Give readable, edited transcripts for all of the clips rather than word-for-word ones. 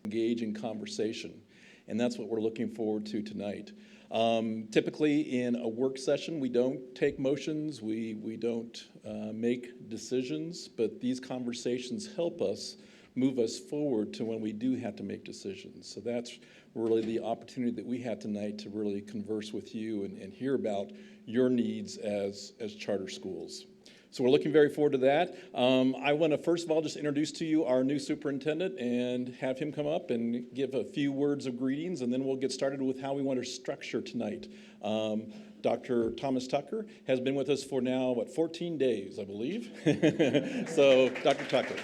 engage in conversation. And that's what we're looking forward to tonight. Typically in a work session, we don't take motions, we don't make decisions, but these conversations help us move us forward to when we do have to make decisions. So that's really the opportunity that we had tonight to really converse with you and hear about your needs as charter schools. So we're looking very forward to that. I want to first of all just introduce to you our new superintendent and have him come up and give a few words of greetings, and then we'll get started with how we want to structure tonight. Dr. Thomas Tucker has been with us for now, 14 days, I believe. So, Dr. Tucker.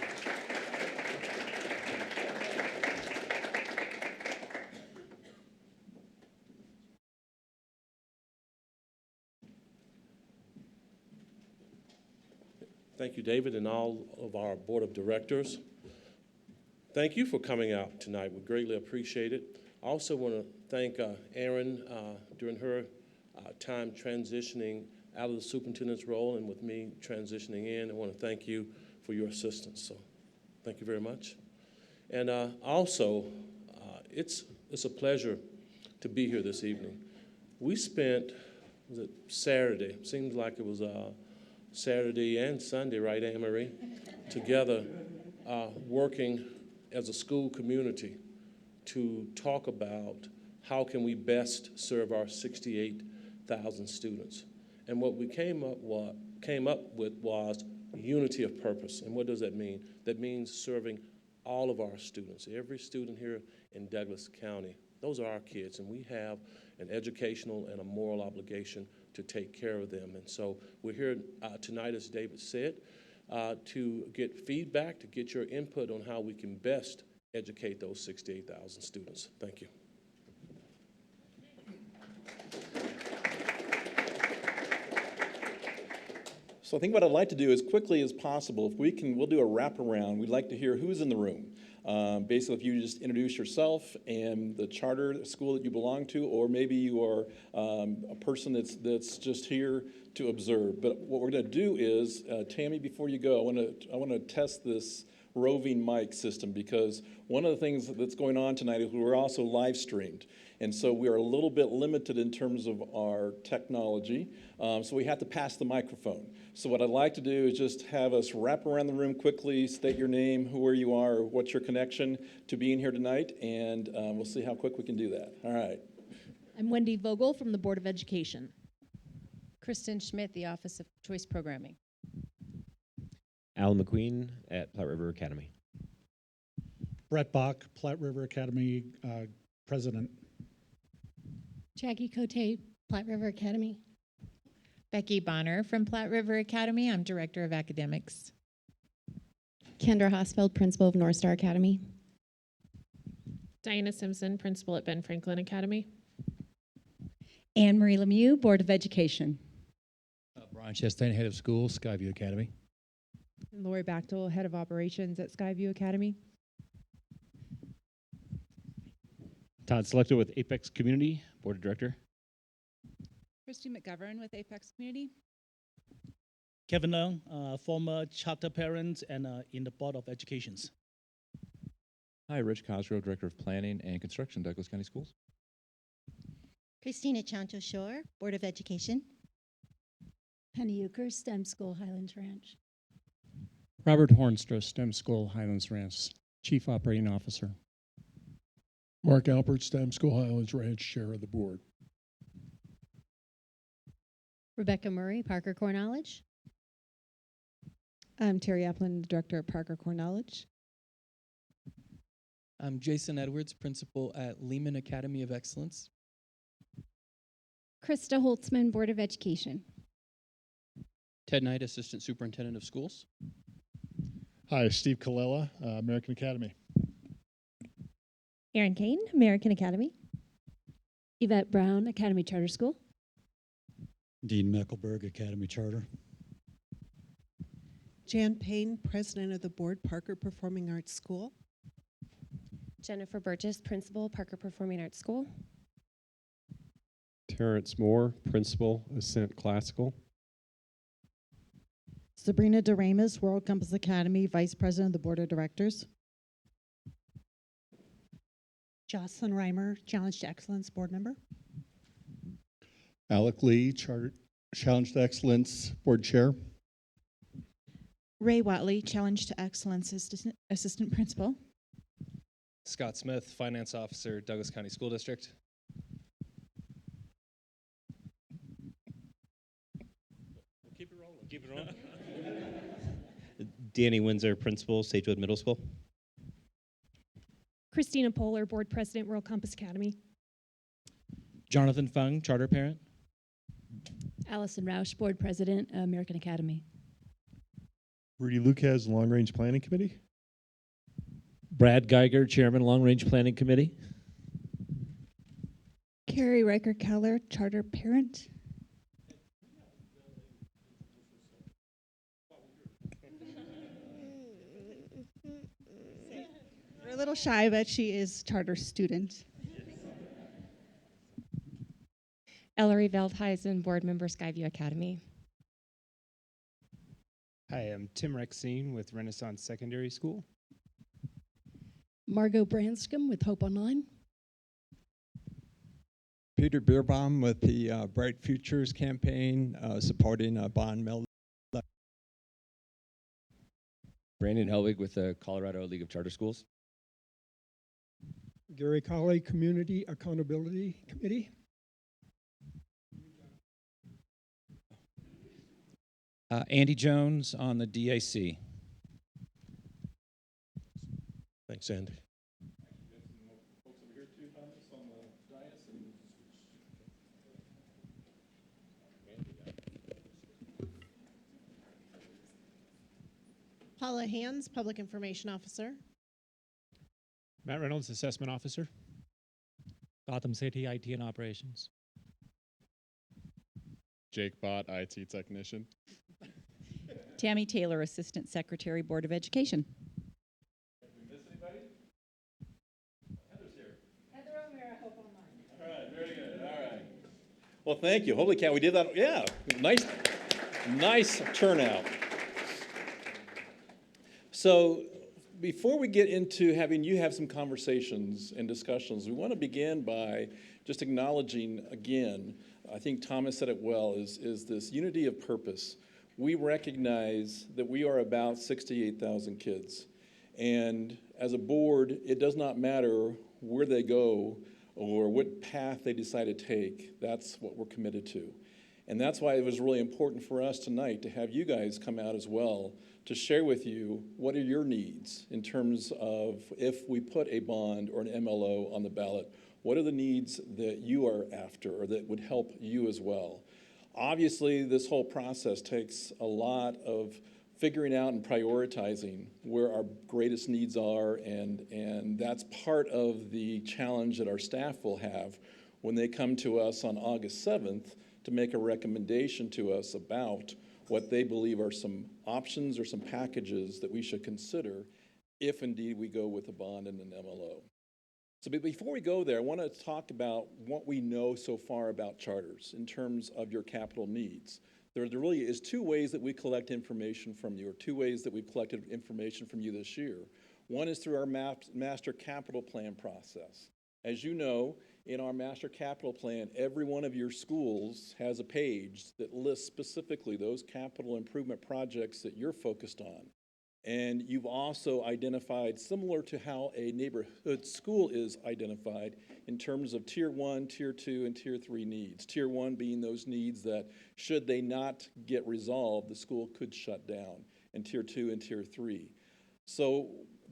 Thank you, David, and all of our board of directors. Thank you for coming out tonight. We greatly appreciate it. I also want to thank Erin during her time transitioning out of the superintendent's role and with me transitioning in. I want to thank you for your assistance. So thank you very much. And also, it's a pleasure to be here this evening. We spent, was it Saturday? Seems like it was Saturday and Sunday, right, Anne Marie? Together, working as a school community to talk about how can we best serve our 68,000 students. And what we came up with was unity of purpose. And what does that mean? That means serving all of our students, every student here in Douglas County. Those are our kids, and we have an educational and a moral obligation to take care of them. And so we're here tonight, as David said, to get feedback, to get your input on how we can best educate those 68,000 students. Thank you. So I think what I'd like to do as quickly as possible, if we can, we'll do a wraparound. We'd like to hear who's in the room. Basically, if you just introduce yourself and the charter school that you belong to, or maybe you are a person that's just here to observe. But what we're going to do is, Tammy, before you go, I want to test this roving mic system, because one of the things that's going on tonight is we're also live streamed. And so we are a little bit limited in terms of our technology, so we have to pass the microphone. So what I'd like to do is just have us wrap around the room quickly, state your name, where you are, what's your connection to being here tonight, and we'll see how quick we can do that. All right. I'm Wendy Vogel from the Board of Education. Kristen Schmidt, the Office of Choice Programming. Alan McQueen at Platte River Academy. Brett Bach, Platte River Academy President. Jackie Cote, Platte River Academy. Becky Bonner from Platte River Academy. I'm Director of Academics. Kendra Hosfeld, Principal of North Star Academy. Diana Simpson, Principal at Ben Franklin Academy. Anne Marie Lemieux, Board of Education. Brian Chastain, Head of School, Skyview Academy. Lori Bachtel, Head of Operations at Skyview Academy. Todd Selector with Apex Community, Board of Director. Christy McGovern with Apex Community. Kevin Leung, former charter parent and in the Board of Educations. Hi, Rich Cosgrove, Director of Planning and Construction, Douglas County Schools. Christina Chanto-Shore, Board of Education. Penny Euchre, STEM School, Highlands Ranch. Robert Hornstra, STEM School, Highlands Ranch, Chief Operating Officer. Mark Alpert, STEM School, Highlands Ranch, Chair of the Board. Rebecca Murray, Parker Core Knowledge. I'm Terry Applin, Director at Parker Core Knowledge. I'm Jason Edwards, Principal at Lehman Academy of Excellence. Krista Holtzman, Board of Education. Ted Knight, Assistant Superintendent of Schools. Hi, Steve Colella, American Academy. Erin Kane, American Academy. Yvette Brown, Academy Charter School. Dean Meckelberg, Academy Charter. Jan Payne, President of the Board, Parker Performing Arts School. Jennifer Burgess, Principal, Parker Performing Arts School. Terrence Moore, Principal, Ascent Classical. Sabrina DeRamus, World Compass Academy, Vice President of the Board of Directors. Jocelyn Reimer, Challenge to Excellence Board Member. Alec Lee, Challenge to Excellence Board Chair. Ray Watley, Challenge to Excellence Assistant Principal. Scott Smith, Finance Officer, Douglas County School District. Keep it rolling. Keep it rolling. Danny Windsor, Principal, Sagewood Middle School. Christina Poehler, Board President, Rural Compass Academy. Jonathan Fung, Charter Parent. Allison Roush, Board President, American Academy. Rudy Lucas, Long Range Planning Committee. Brad Geiger, Chairman, Long Range Planning Committee. Carrie Riker Keller, Charter Parent. We're a little shy, but she is charter student. Ellery Veldhuizen, Board Member, Skyview Academy. Hi, I'm Tim Rexine with Renaissance Secondary School. Margot Branscombe with Hope Online. Peter Beerbaum with the Bright Futures campaign, supporting bond mill. Brandon Helwig with the Colorado League of Charter Schools. Gary Colley, Community Accountability Committee. Andy Jones on the DAC. Thanks, Andy. Paula Hands, Public Information Officer. Matt Reynolds, Assessment Officer. Gotham City, IT and Operations. Jake Bott, IT Technician. Tammy Taylor, Assistant Secretary, Board of Education. Did we miss anybody? Heather's here. Heather O'Meara, Hope Online. All right, very good. All right. Well, thank you. Holy cow, we did that. Yeah, nice turnout. So before we get into having you have some conversations and discussions, we want to begin by just acknowledging again, I think Thomas said it well, is this unity of purpose. We recognize that we are about 68,000 kids. And as a board, it does not matter where they go or what path they decide to take. That's what we're committed to. And that's why it was really important for us tonight to have you guys come out as well to share with you what are your needs in terms of if we put a bond or an MLO on the ballot, what are the needs that you are after or that would help you as well? Obviously, this whole process takes a lot of figuring out and prioritizing where our greatest needs are, and that's part of the challenge that our staff will have when they come to us on August 7th to make a recommendation to us about what they believe are some options or some packages that we should consider if indeed we go with a bond and an MLO. So before we go there, I want to talk about what we know so far about charters in terms of your capital needs. There really is two ways that we collect information from you, or two ways that we've collected information from you this year. One is through our master capital plan process. As you know, in our master capital plan, every one of your schools has a page that lists specifically those capital improvement projects that you're focused on. And you've also identified, similar to how a neighborhood school is identified, in terms of Tier 1, Tier 2, and Tier 3 needs. Tier 1 being those needs that, should they not get resolved, the school could shut down, and Tier 2 and Tier 3. So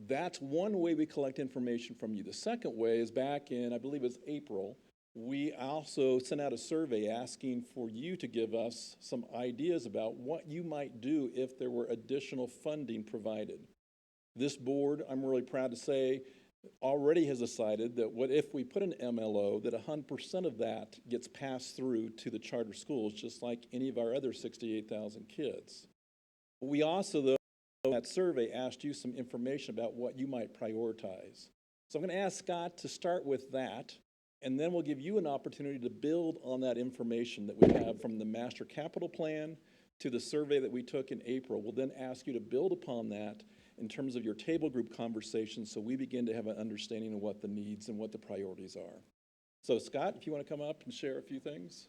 that's one way we collect information from you. The second way is back in, I believe it was April, we also sent out a survey asking for you to give us some ideas about what you might do if there were additional funding provided. This board, I'm really proud to say, already has decided that what if we put an MLO, that 100% of that gets passed through to the charter schools, just like any of our other 68,000 kids. We also, though, in that survey asked you some information about what you might prioritize. So I'm going to ask Scott to start with that, and then we'll give you an opportunity to build on that information that we have from the master capital plan to the survey that we took in April. We'll then ask you to build upon that in terms of your table group conversations so we begin to have an understanding of what the needs and what the priorities are. So Scott, if you want to come up and share a few things.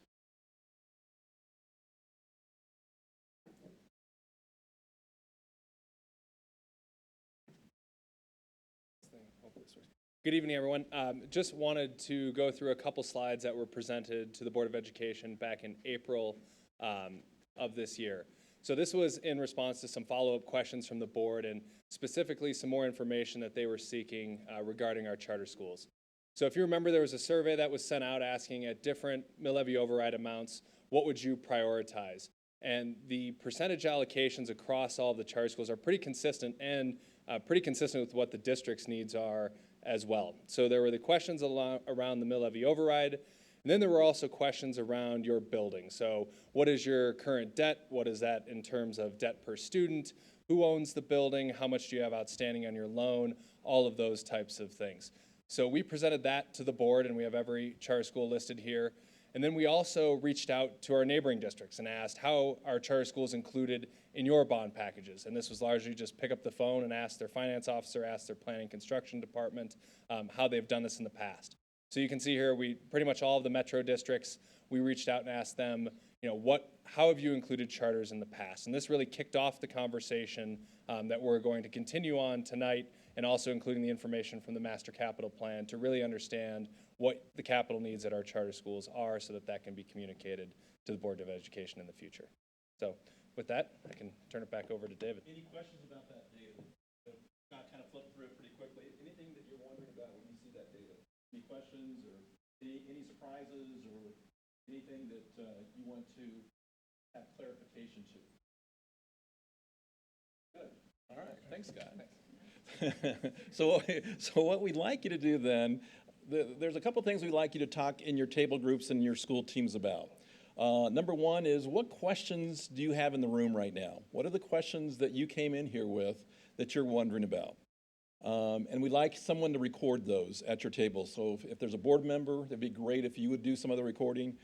Good evening, everyone. Just wanted to go through a couple slides that were presented to the Board of Education back in April of this year. So this was in response to some follow-up questions from the board and specifically some more information that they were seeking regarding our charter schools. So if you remember, there was a survey that was sent out asking at different mill levy override amounts, what would you prioritize? And the percentage allocations across all of the charter schools are pretty consistent and pretty consistent with what the district's needs are as well. So there were the questions around the mill levy override, and then there were also questions around your building. So what is your current debt? What is that in terms of debt per student? Who owns the building? How much do you have outstanding on your loan? All of those types of things. So we presented that to the board, and we have every charter school listed here. And then we also reached out to our neighboring districts and asked how are charter schools included in your bond packages. And this was largely just pick up the phone and ask their finance officer, ask their planning construction department how they've done this in the past. So you can see here, pretty much all of the metro districts, we reached out and asked them, how have you included charters in the past? And this really kicked off the conversation that we're going to continue on tonight, and also including the information from the master capital plan to really understand what the capital needs at our charter schools are so that can be communicated to the Board of Education in the future. So with that, I can turn it back over to David. Any questions about that data? Scott kind of flipped through it pretty quickly. Anything that you're wondering about when you see that data? Any questions or any surprises or anything that you want to have clarification to? Good. All right. Thanks, Scott. So what we'd like you to do then, there's a couple things we'd like you to talk in your table groups and your school teams about. Number one is, what questions do you have in the room right now? What are the questions that you came in here with that you're wondering about? And we'd like someone to record those at your table. So if there's a board member, it'd be great if you would do some of the recording,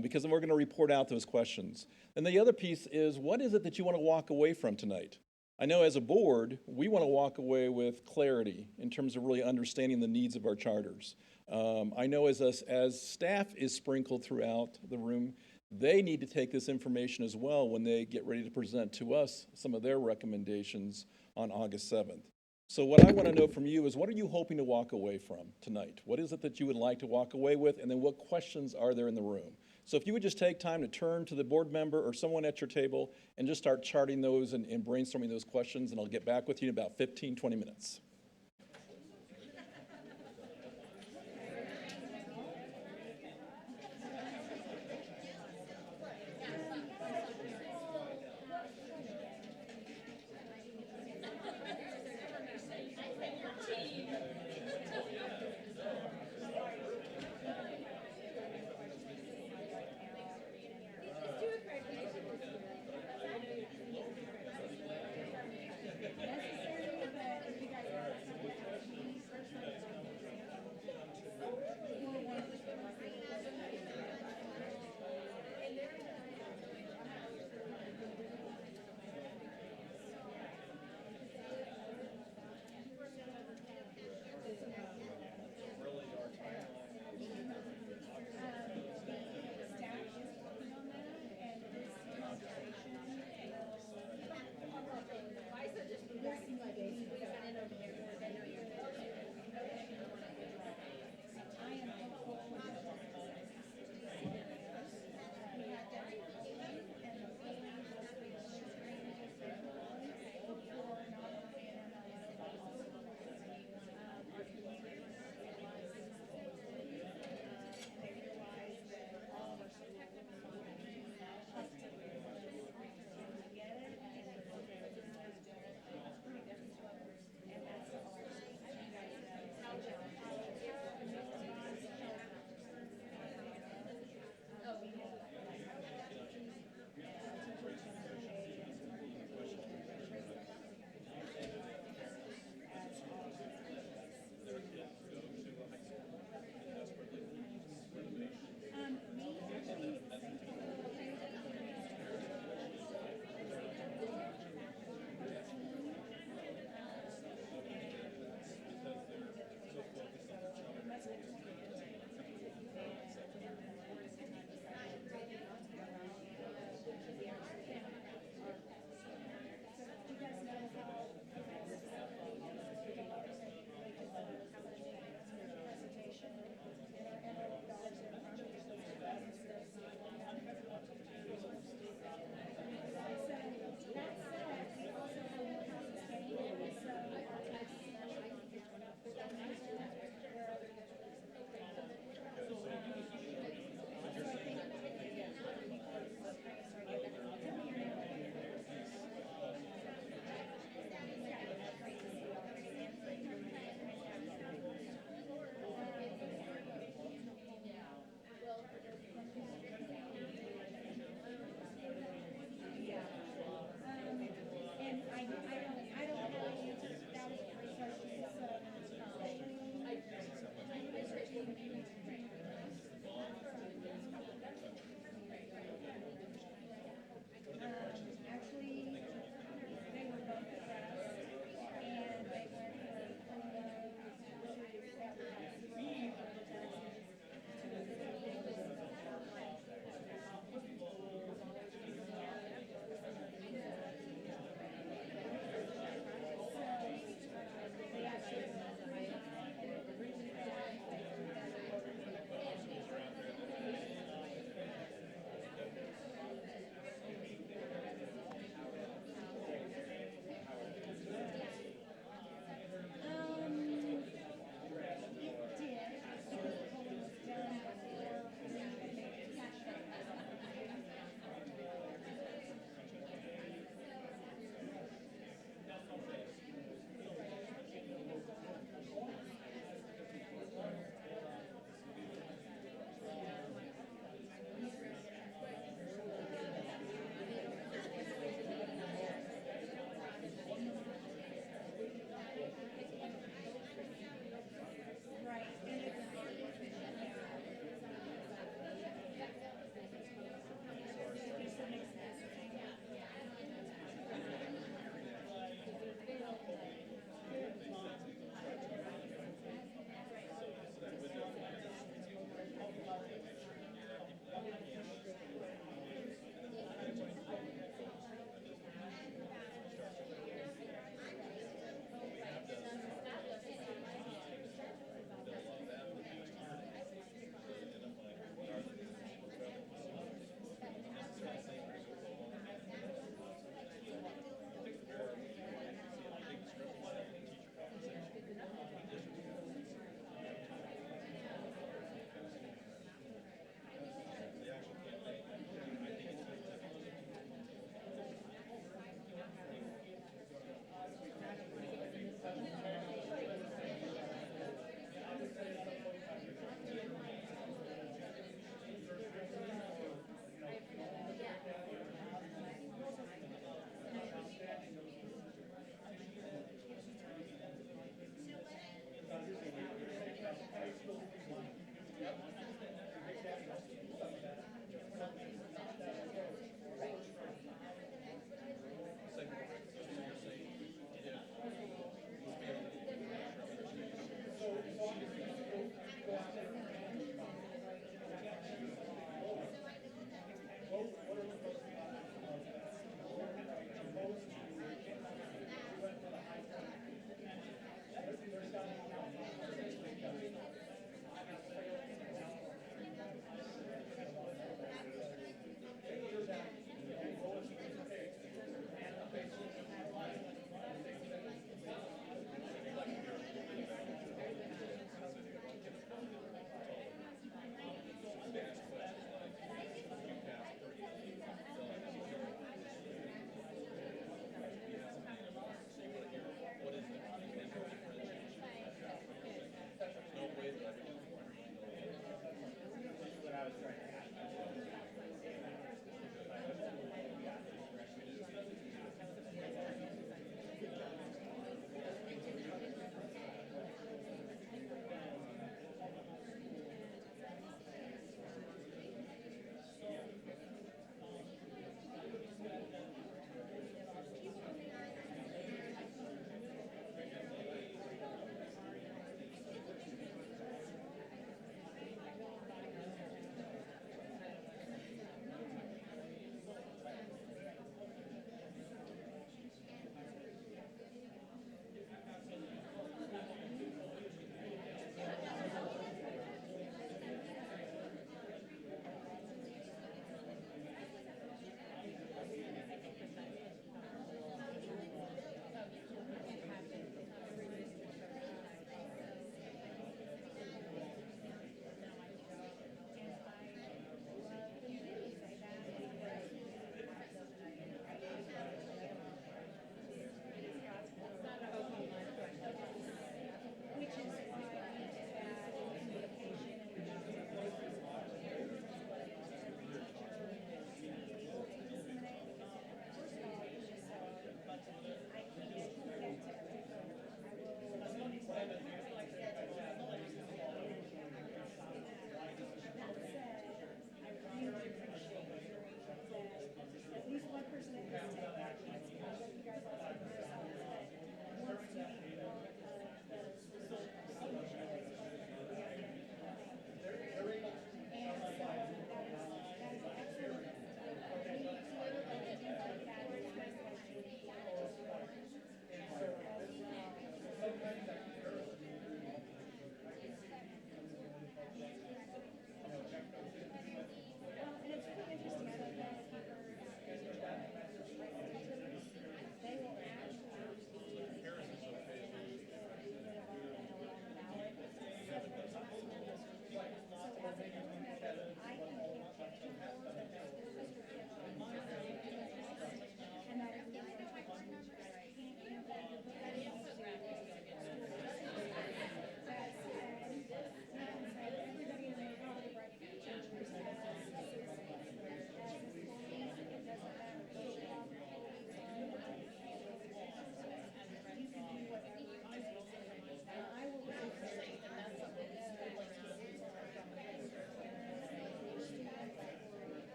because then we're going to report out those questions. And the other piece is, what is it that you want to walk away from tonight? I know as a board, we want to walk away with clarity in terms of really understanding the needs of our charters. I know as staff is sprinkled throughout the room, they need to take this information as well when they get ready to present to us some of their recommendations on August 7th. So what I want to know from you is, what are you hoping to walk away from tonight? What is it that you would like to walk away with? And then what questions are there in the room? So if you would just take time to turn to the board member or someone at your table and just start charting those and brainstorming those questions, and I'll get back with you in about 15, 20 minutes.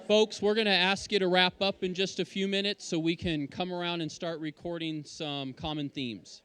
Folks, we're going to ask you to wrap up in just a few minutes so we can come around and start recording some common themes.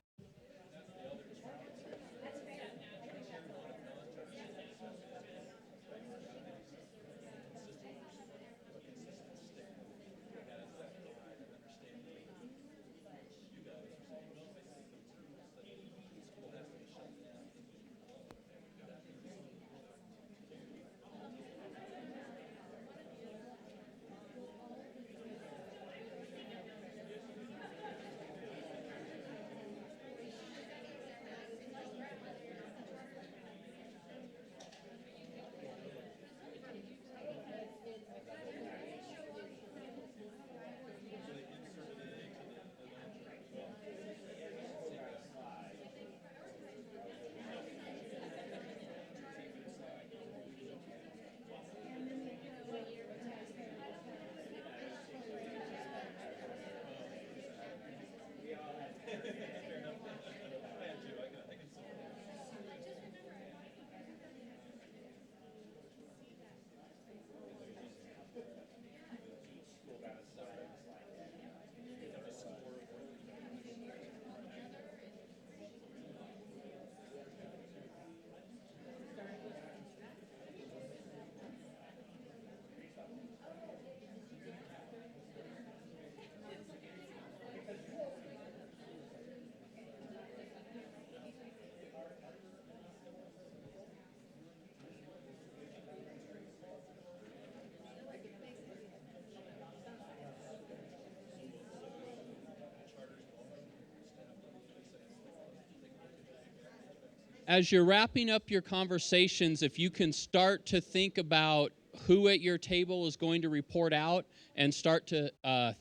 As you're wrapping up your conversations, if you can start to think about who at your table is going to report out and start to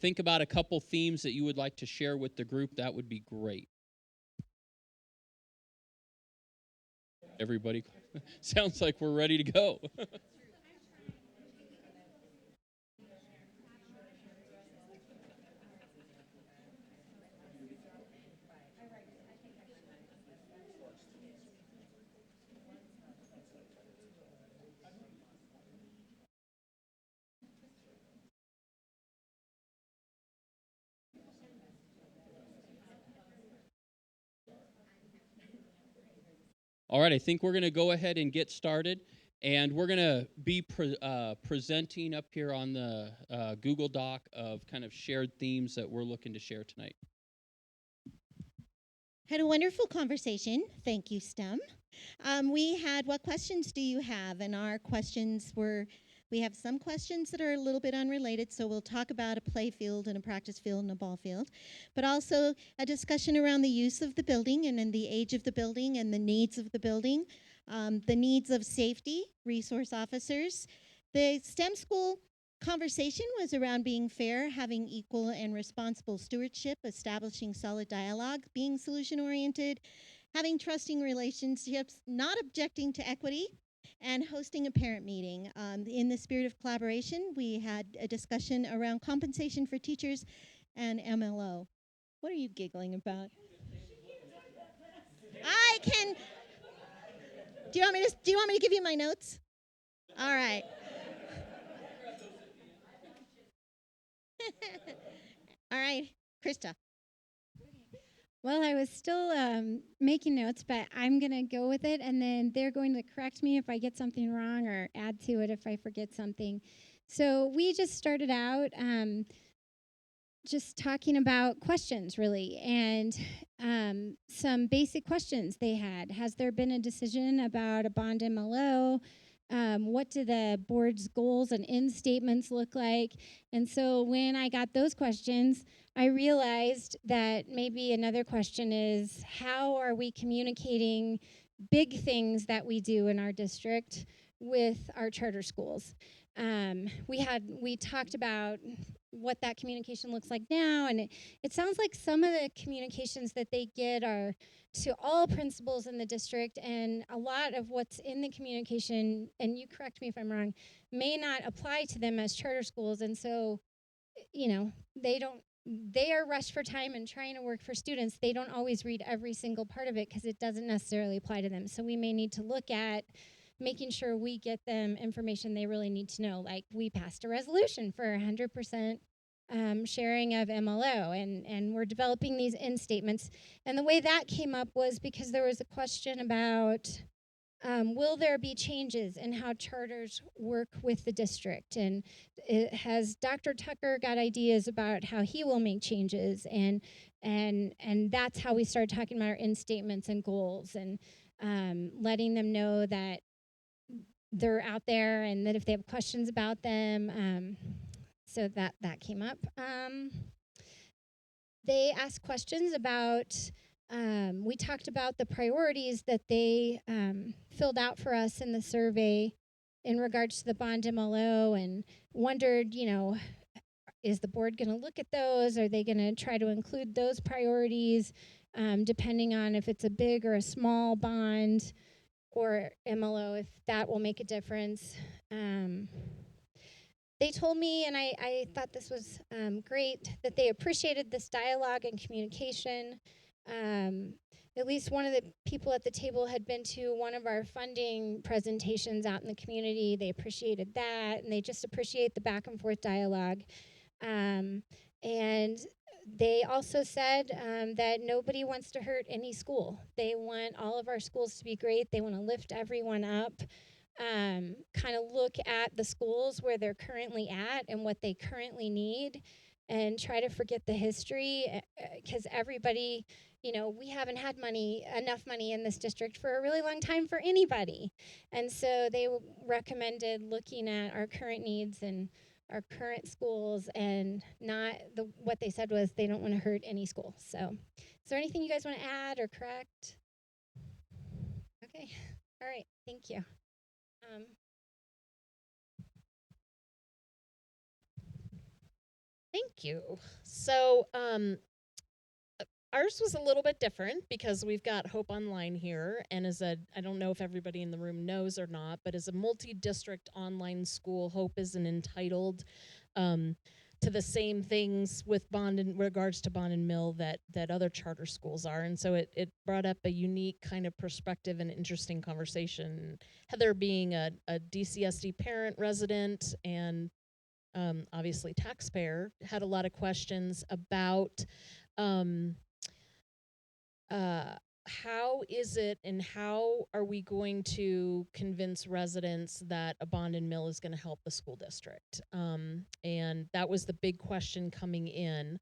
think about a couple themes that you would like to share with the group, that would be great. Everybody, sounds like we're ready to go. All right, I think we're going to go ahead and get started, and we're going to be presenting up here on the Google Doc of kind of shared themes that we're looking to share tonight. Had a wonderful conversation. Thank you, STEM. We had, what questions do you have? And our questions were, we have some questions that are a little bit unrelated, so we'll talk about a play field and a practice field and a ball field, but also a discussion around the use of the building and then the age of the building and the needs of the building, the needs of safety, resource officers. The STEM school conversation was around being fair, having equal and responsible stewardship, establishing solid dialogue, being solution-oriented, having trusting relationships, not objecting to equity, and hosting a parent meeting. In the spirit of collaboration, we had a discussion around compensation for teachers and MLO. What are you giggling about? I can. Do you want me to give you my notes? All right. All right, Krista. Well, I was still making notes, but I'm going to go with it, and then they're going to correct me if I get something wrong or add to it if I forget something. So we just started out just talking about questions, really, and some basic questions they had. Has there been a decision about a bond MLO? What do the board's goals and end statements look like? And so when I got those questions, I realized that maybe another question is, how are we communicating big things that we do in our district with our charter schools? We talked about what that communication looks like now, and it sounds like some of the communications that they get are to all principals in the district, and a lot of what's in the communication, and you correct me if I'm wrong, may not apply to them as charter schools, and so, you know, they are rushed for time and trying to work for students. They don't always read every single part of it because it doesn't necessarily apply to them. So we may need to look at making sure we get them information they really need to know. Like, we passed a resolution for 100% sharing of MLO, and we're developing these end statements. And the way that came up was because there was a question about will there be changes in how charters work with the district? And has Dr. Tucker got ideas about how he will make changes? And that's how we started talking about our end statements and goals, and letting them know that they're out there and that if they have questions about them, so that came up. They asked questions about, we talked about the priorities that they filled out for us in the survey in regards to the bond MLO, and wondered, is the board going to look at those? Are they going to try to include those priorities, depending on if it's a big or a small bond or MLO, if that will make a difference? They told me, and I thought this was great, that they appreciated this dialogue and communication. At least one of the people at the table had been to one of our funding presentations out in the community. They appreciated that, and they just appreciate the back and forth dialogue. And they also said that nobody wants to hurt any school. They want all of our schools to be great. They want to lift everyone up. Kind of look at the schools where they're currently at and what they currently need, and try to forget the history, because everybody, we haven't had enough money in this district for a really long time for anybody. And so they recommended looking at our current needs and our current schools, and not what they said was they don't want to hurt any school. So is there anything you guys want to add or correct? Okay. All right. Thank you. Thank you. So ours was a little bit different because we've got Hope Online here, and I don't know if everybody in the room knows or not, but as a multi-district online school, Hope is an entitled to the same things with bond in regards to bond and mill that other charter schools are. And so it brought up a unique kind of perspective and interesting conversation. Heather, being a DCSD parent, resident, and obviously taxpayer, had a lot of questions about how is it and how are we going to convince residents that a bond and mill is going to help the school district? And that was the big question coming in.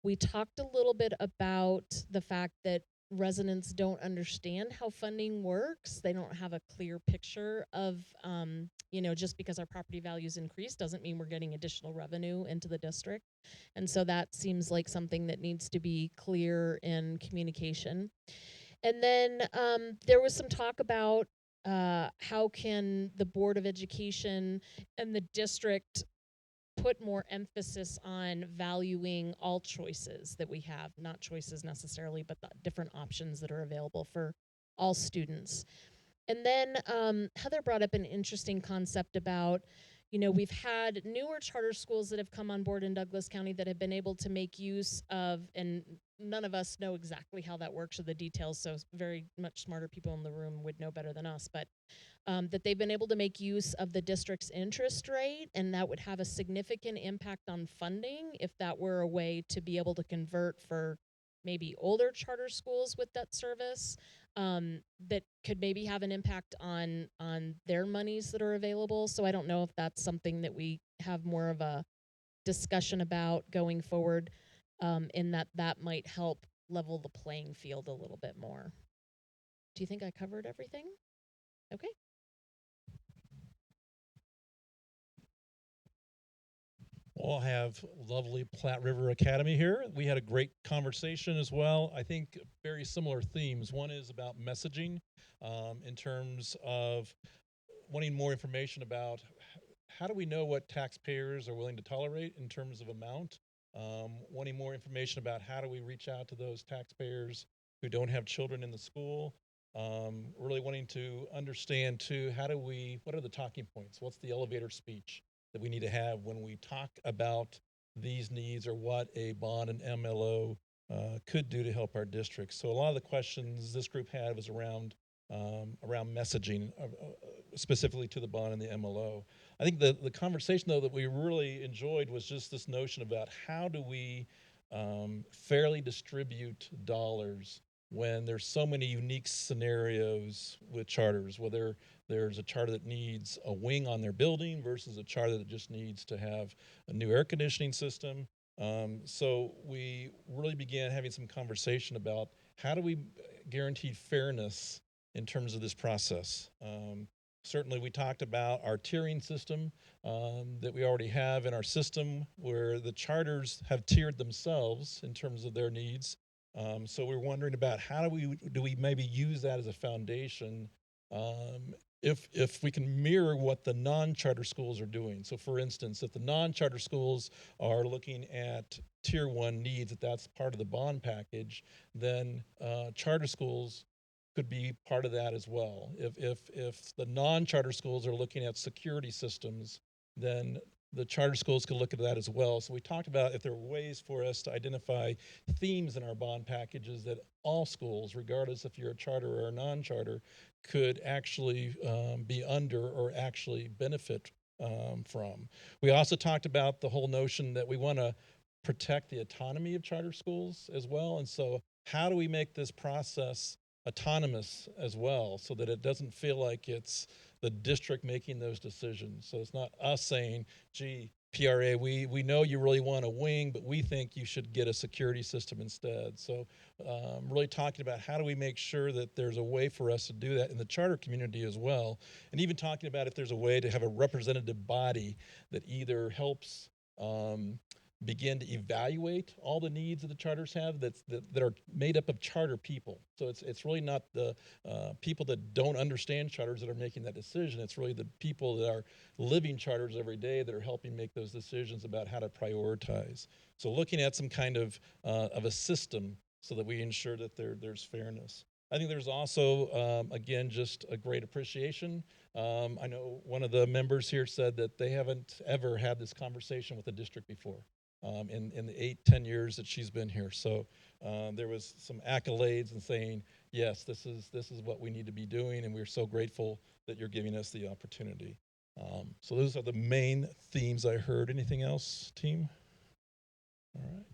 We talked a little bit about the fact that residents don't understand how funding works. They don't have a clear picture of, just because our property values increase doesn't mean we're getting additional revenue into the district. And so that seems like something that needs to be clear in communication. And then there was some talk about how can the Board of Education and the district put more emphasis on valuing all choices that we have, not choices necessarily, but the different options that are available for all students. And then Heather brought up an interesting concept about, we've had newer charter schools that have come on board in Douglas County that have been able to make use of, and none of us know exactly how that works or the details, so very much smarter people in the room would know better than us, but that they've been able to make use of the district's interest rate, and that would have a significant impact on funding if that were a way to be able to convert for maybe older charter schools with that service, that could maybe have an impact on their monies that are available. So I don't know if that's something that we have more of a discussion about going forward, in that might help level the playing field a little bit more. Do you think I covered everything? Okay. We'll have lovely Platte River Academy here. We had a great conversation as well. I think very similar themes. One is about messaging, in terms of wanting more information about how do we know what taxpayers are willing to tolerate in terms of amount, wanting more information about how do we reach out to those taxpayers who don't have children in the school, really wanting to understand too, what are the talking points? What's the elevator speech that we need to have when we talk about these needs, or what a bond and MLO could do to help our district. So a lot of the questions this group had was around messaging, specifically to the bond and the MLO. I think the conversation, though, that we really enjoyed was just this notion about how do we fairly distribute dollars when there's so many unique scenarios with charters, whether there's a charter that needs a wing on their building versus a charter that just needs to have a new air conditioning system. So we really began having some conversation about how do we guarantee fairness in terms of this process. Certainly we talked about our tiering system that we already have in our system, where the charters have tiered themselves in terms of their needs. So we're wondering about how do we maybe use that as a foundation if we can mirror what the non-charter schools are doing. So for instance, if the non-charter schools are looking at tier 1 needs, if that's part of the bond package, then charter schools could be part of that as well. If the non-charter schools are looking at security systems, then the charter schools could look at that as well. So we talked about if there were ways for us to identify themes in our bond packages that all schools, regardless if you're a charter or a non-charter, could actually be under or actually benefit from. We also talked about the whole notion that we want to protect the autonomy of charter schools as well. And so how do we make this process autonomous as well, so that it doesn't feel like it's the district making those decisions? So it's not us saying, gee, PRA, we know you really want a wing, but we think you should get a security system instead. So really talking about how do we make sure that there's a way for us to do that in the charter community as well, and even talking about if there's a way to have a representative body that either helps begin to evaluate all the needs that the charters have that are made up of charter people. So it's really not the people that don't understand charters that are making that decision. It's really the people that are living charters every day that are helping make those decisions about how to prioritize. So looking at some kind of a system so that we ensure that there's fairness. I think there's also, again, just a great appreciation. I know one of the members here said that they haven't ever had this conversation with the district before. In the 8-10 years that she's been here. So there was some accolades and saying, yes, this is what we need to be doing, and we're so grateful that you're giving us the opportunity. So those are the main themes I heard. Anything else, team? All right.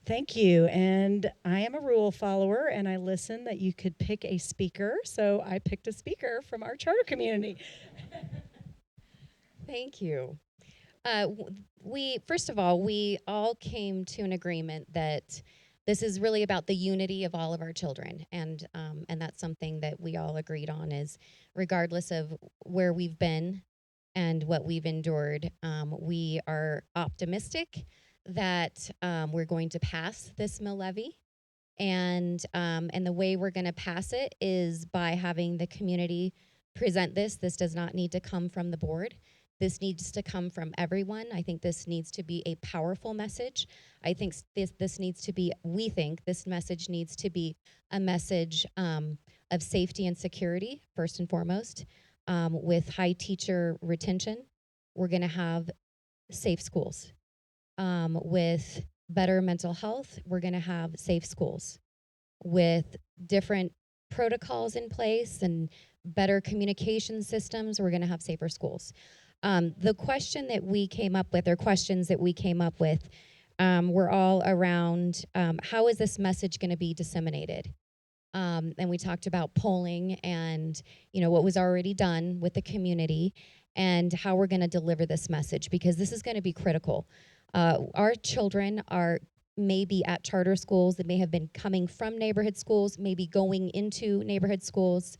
Thank you. And I am a rule follower, and I listened that you could pick a speaker. So I picked a speaker from our charter community. Thank you. First of all, we all came to an agreement that this is really about the unity of all of our children, and that's something that we all agreed on. Is regardless of where we've been and what we've endured, we are optimistic that we're going to pass this mill levy, and the way we're going to pass it is by having the community present this. This does not need to come from the board. This needs to come from everyone. I think this needs to be a powerful message. I think this needs to be, we think this message needs to be a message of safety and security, first and foremost. With high teacher retention, we're gonna have safe schools. With better mental health, we're gonna have safe schools. With different protocols in place and better communication systems, we're gonna have safer schools. The question that we came up with, or questions that we came up with, were all around how is this message going to be disseminated? And we talked about polling and what was already done with the community and how we're going to deliver this message, because this is going to be critical. Our children are maybe at charter schools that may have been coming from neighborhood schools, maybe going into neighborhood schools.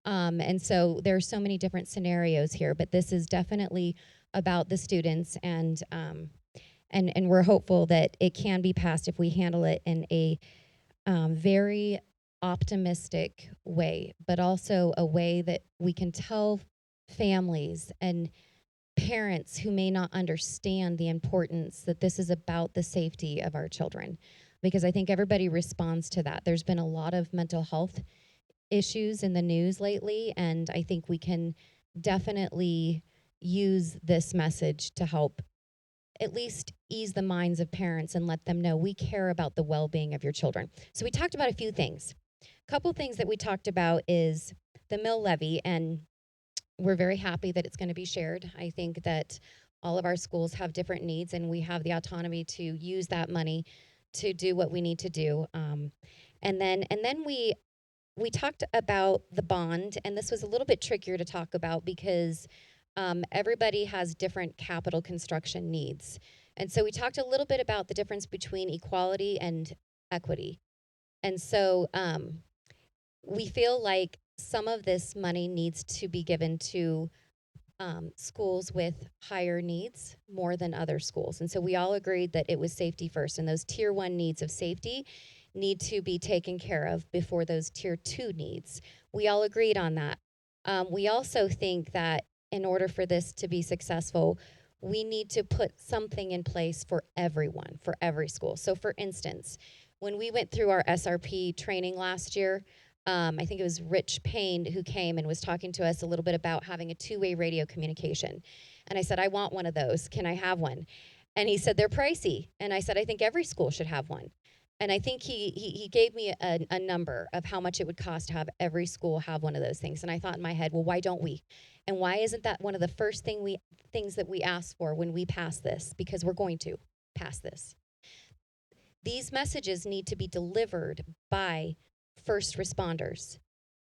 And so there are so many different scenarios here, but this is definitely about the students, and we're hopeful that it can be passed if we handle it in a very optimistic way, but also a way that we can tell families and parents who may not understand the importance that this is about the safety of our children, because I think everybody responds to that. There's been a lot of mental health issues in the news lately, and I think we can definitely use this message to help at least ease the minds of parents and let them know we care about the well-being of your children. So we talked about a few things. couple things that we talked about is the mill levy, and we're very happy that it's going to be shared. I think that all of our schools have different needs, and we have the autonomy to use that money to do what we need to do. And then we talked about the bond, and this was a little bit trickier to talk about because everybody has different capital construction needs. And so we talked a little bit about the difference between equality and equity. And so we feel like some of this money needs to be given to schools with higher needs more than other schools. And so we all agreed that it was safety first, and those tier 1 needs of safety need to be taken care of before those tier 2 needs. We all agreed on that. We also think that in order for this to be successful, we need to put something in place for everyone, for every school. So for instance, when we went through our SRP training last year, I think it was Rich Payne who came and was talking to us a little bit about having a 2-way radio communication. And I said, I want one of those. Can I have one? And he said, they're pricey. And I said, I think every school should have one. And I think he gave me a number of how much it would cost to have every school have one of those things. And I thought in my head, well, why don't we? And why isn't that one of the first things that we ask for when we pass this? Because we're going to pass this. These messages need to be delivered by first responders.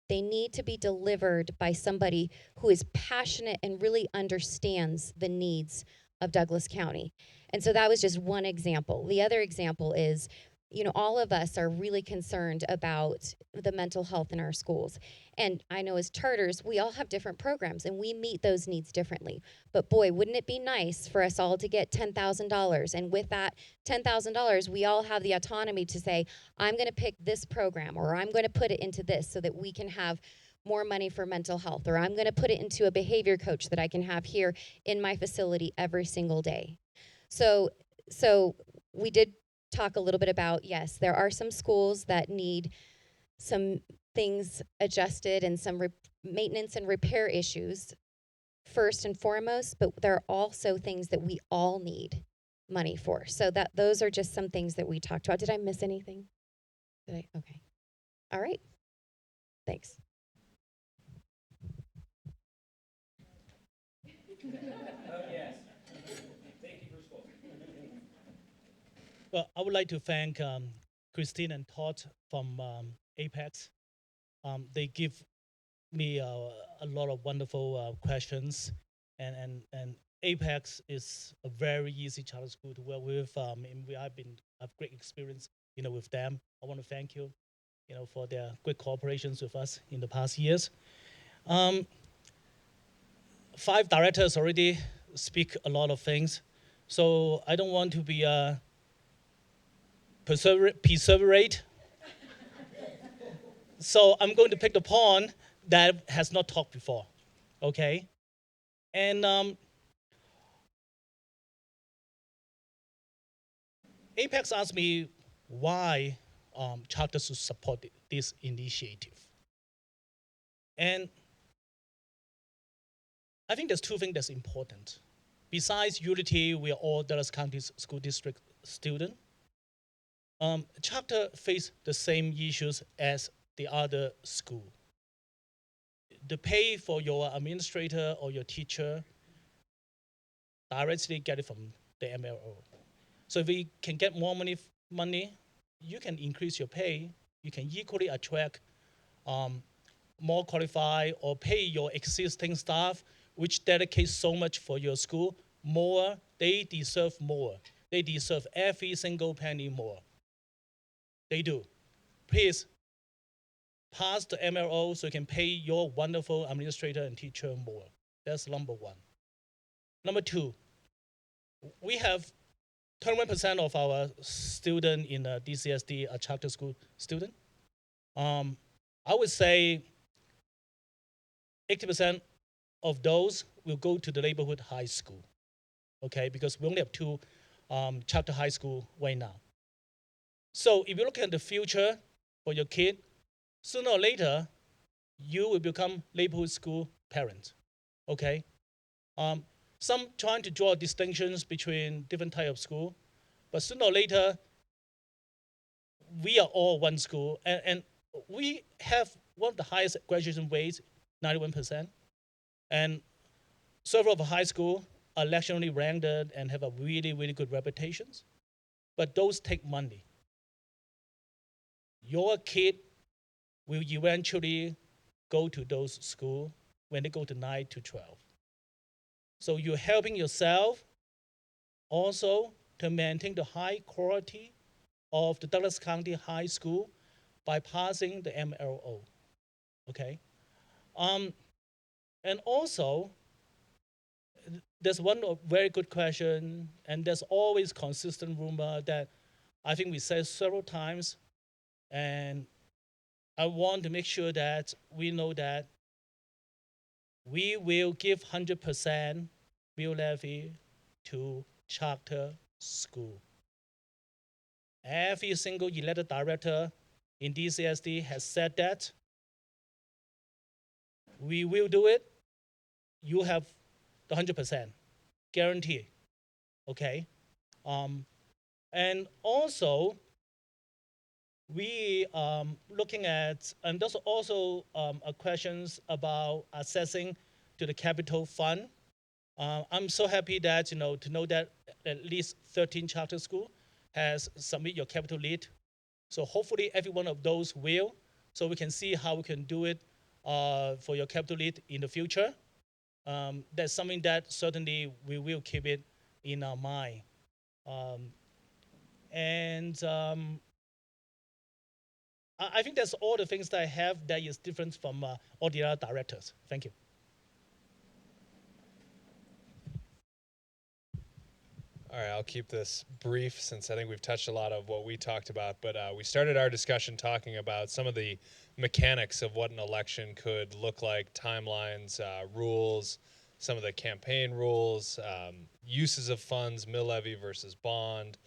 They need to be delivered by somebody who is passionate and really understands the needs of Douglas County. And so that was just one example. The other example is, you know, all of us are really concerned about the mental health in our schools. And I know as charters, we all have different programs and we meet those needs differently. But boy, wouldn't it be nice for us all to get $10,000? And with that $10,000, we all have the autonomy to say, I'm going to pick this program, or I'm going to put it into this so that we can have more money for mental health, or I'm going to put it into a behavior coach that I can have here in my facility every single day. So we did talk a little bit about, yes, there are some schools that need some things adjusted and some maintenance and repair issues first and foremost, but there are also things that we all need money for. So those are just some things that we talked about. Did I miss anything? Okay. All right. Thanks. Well, I would like to thank Christine and Todd from Apex. They give me a lot of wonderful questions, and Apex is a very easy charter school to work with. And I've great experience, with them. I want to thank you, for their great cooperations with us in the past years. 5 directors already speak a lot of things, so I don't want to be perseverate. So I'm going to pick the pawn that has not talked before, okay? And Apex asked me why charter should support this initiative. And I think there's 2 things that's important. Besides Unity, we are all Dallas County School District students. Charter face the same issues as the other school. The pay for your administrator or your teacher directly get it from the MLO. So if we can get more money, you can increase your pay. You can equally attract more qualified or pay your existing staff, which dedicate so much for your school, more. They deserve more. They deserve every single penny more. They do. Please pass the MLO so you can pay your wonderful administrator and teacher more. That's number 1. Number 2, we have 21% of our students in DCSD are charter school students. I would say 80% of those will go to the neighborhood high school, okay? Because we only have 2 charter high school right now. So if you look at the future for your kid, sooner or later, you will become neighborhood school parent, okay? Some trying to draw distinctions between different types of school, but sooner or later, we are all one school, and we have one of the highest graduation rates, 91%, and several of the high school are nationally ranked and have a really, really good reputations, but those take money. Your kid will eventually go to those schools when they go to 9 to 12. So you're helping yourself also to maintain the high quality of the Douglas County High School by passing the MLO, okay? And also, there's one very good question, and there's always consistent rumor that I think we said several times, and I want to make sure that we know that we will give 100% mill levy to charter school. Every single elected director in DCSD has said that. We will do it. You have the 100%, guarantee, okay? And also, we looking at, and there's also questions about assessing to the capital fund. I'm so happy that, to know that at least 13 charter school has submit your capital lead. So hopefully every one of those will, so we can see how we can do it for your capital lead in the future. That's something that certainly we will keep it in our mind. I think that's all the things that I have that is different from all the other directors. Thank you. All right, I'll keep this brief since I think we've touched a lot of what we talked about, but we started our discussion talking about some of the mechanics of what an election could look like, timelines, rules, some of the campaign rules, uses of funds, mill levy versus bond,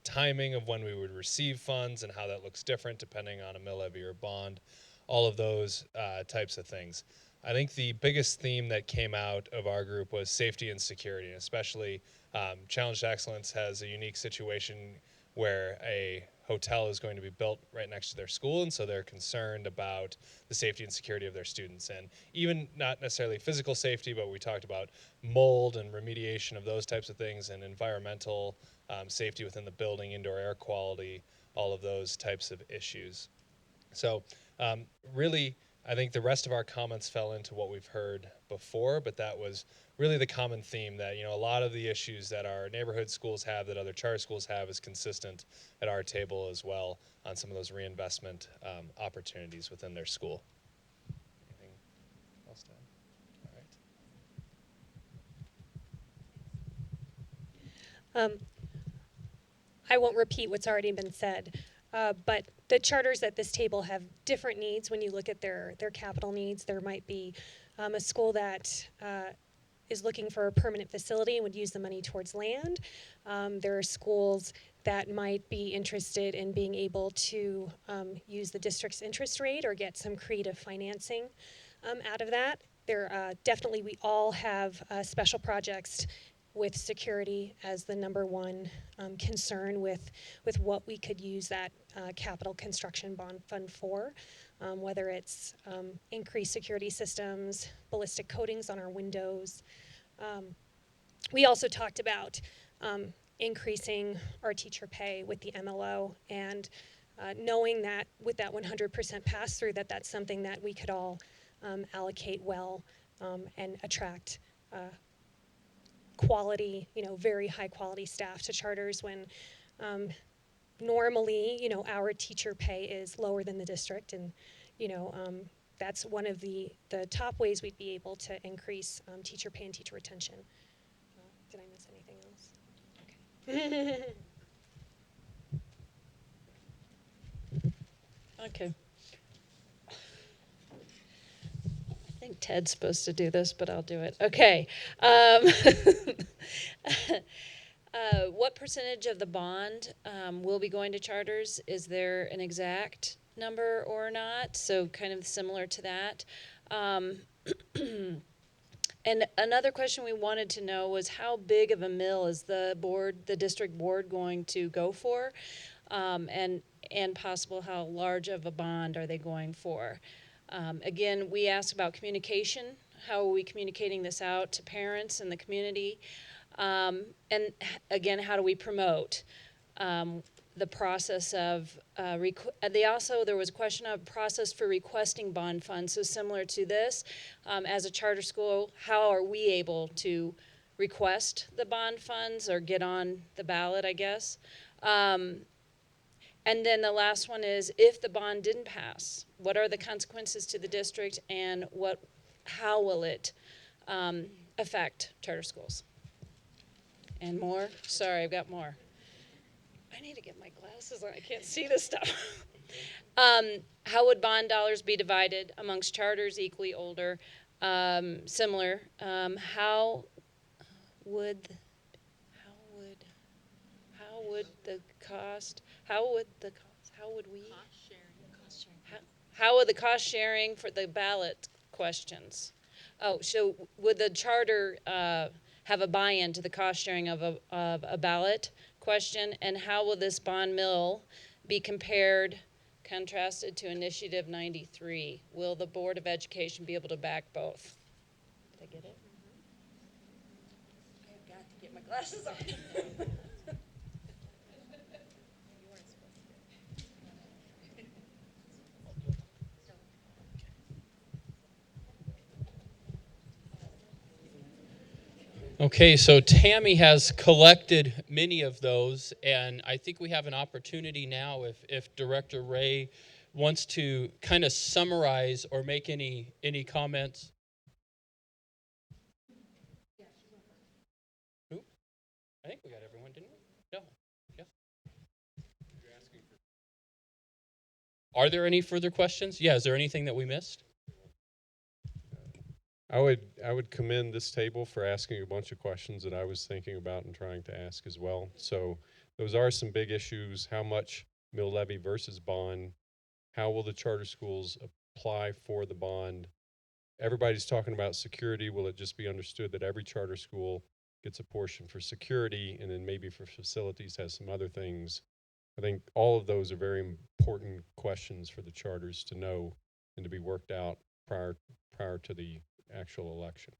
timing of when we would receive funds and how that looks different depending on a mill levy or bond, all of those types of things. I think the biggest theme that came out of our group was safety and security, and especially Challenge to Excellence has a unique situation where a hotel is going to be built right next to their school, and so they're concerned about the safety and security of their students. And even not necessarily physical safety, but we talked about mold and remediation of those types of things, and environmental safety within the building, indoor air quality, all of those types of issues. So really, I think the rest of our comments fell into what we've heard before, but that was really the common theme that, a lot of the issues that our neighborhood schools have, that other charter schools have, is consistent at our table as well on some of those reinvestment opportunities within their school. Anything else to add? All right. I won't repeat what's already been said, but the charters at this table have different needs. When you look at their capital needs, there might be a school that is looking for a permanent facility and would use the money towards land. There are schools that might be interested in being able to use the district's interest rate or get some creative financing out of that. Definitely, we all have special projects with security as the number one concern with what we could use that capital construction bond fund for, whether it's increased security systems, ballistic coatings on our windows. We also talked about increasing our teacher pay with the MLO, and knowing that with that 100% pass-through, that's something that we could all allocate well and attract quality, very high quality staff to charters when normally, our teacher pay is lower than the district, and that's one of the top ways we'd be able to increase teacher pay and teacher retention. Did I miss anything else? Okay. Okay. I think Ted's supposed to do this, but I'll do it. Okay. What percentage of the bond will be going to charters? Is there an exact number or not? So kind of similar to that. And another question we wanted to know was how big of a mill is the district board going to go for? And and possible how large of a bond are they going for. Again, we asked about communication. How are we communicating this out to parents and the community? And again, how do we promote the process of, there was a question of process for requesting bond funds. So similar to this, as a charter school, how are we able to request the bond funds or get on the ballot, I guess? And then the last one is, if the bond didn't pass, what are the consequences to the district, and how will it affect charter schools? And more? Sorry, I've got more. I need to get my glasses on. I can't see this stuff. How would bond dollars be divided amongst charters equally older? Similar. How would the cost sharing for the ballot questions? Oh, so would the charter have a buy-in to the cost sharing of a ballot question? And how will this bond mill be contrasted to Initiative 93? Will the Board of Education be able to back both? Did I get it? I've got to get my glasses on. Okay, so Tammy has collected many of those, and I think we have an opportunity now if Director Ray wants to kind of summarize or make any comments. I think we got everyone, didn't we? No. Yes. Are there any further questions? Yeah, is there anything that we missed? I would commend this table for asking a bunch of questions that I was thinking about and trying to ask as well. So those are some big issues. How much mill levy versus bond? How will the charter schools apply for the bond? Everybody's talking about security. Will it just be understood that every charter school gets a portion for security, and then maybe for facilities has some other things? I think all of those are very important questions for the charters to know and to be worked out prior to the actual election.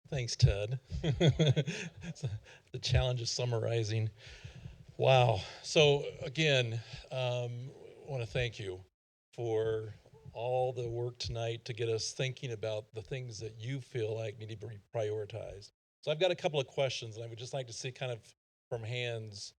Thanks, Ted. The challenge is summarizing. Wow. So again, I want to thank you for all the work tonight to get us thinking about the things that you feel like need to be prioritized. So I've got a couple of questions, and I would just like to see kind of from hands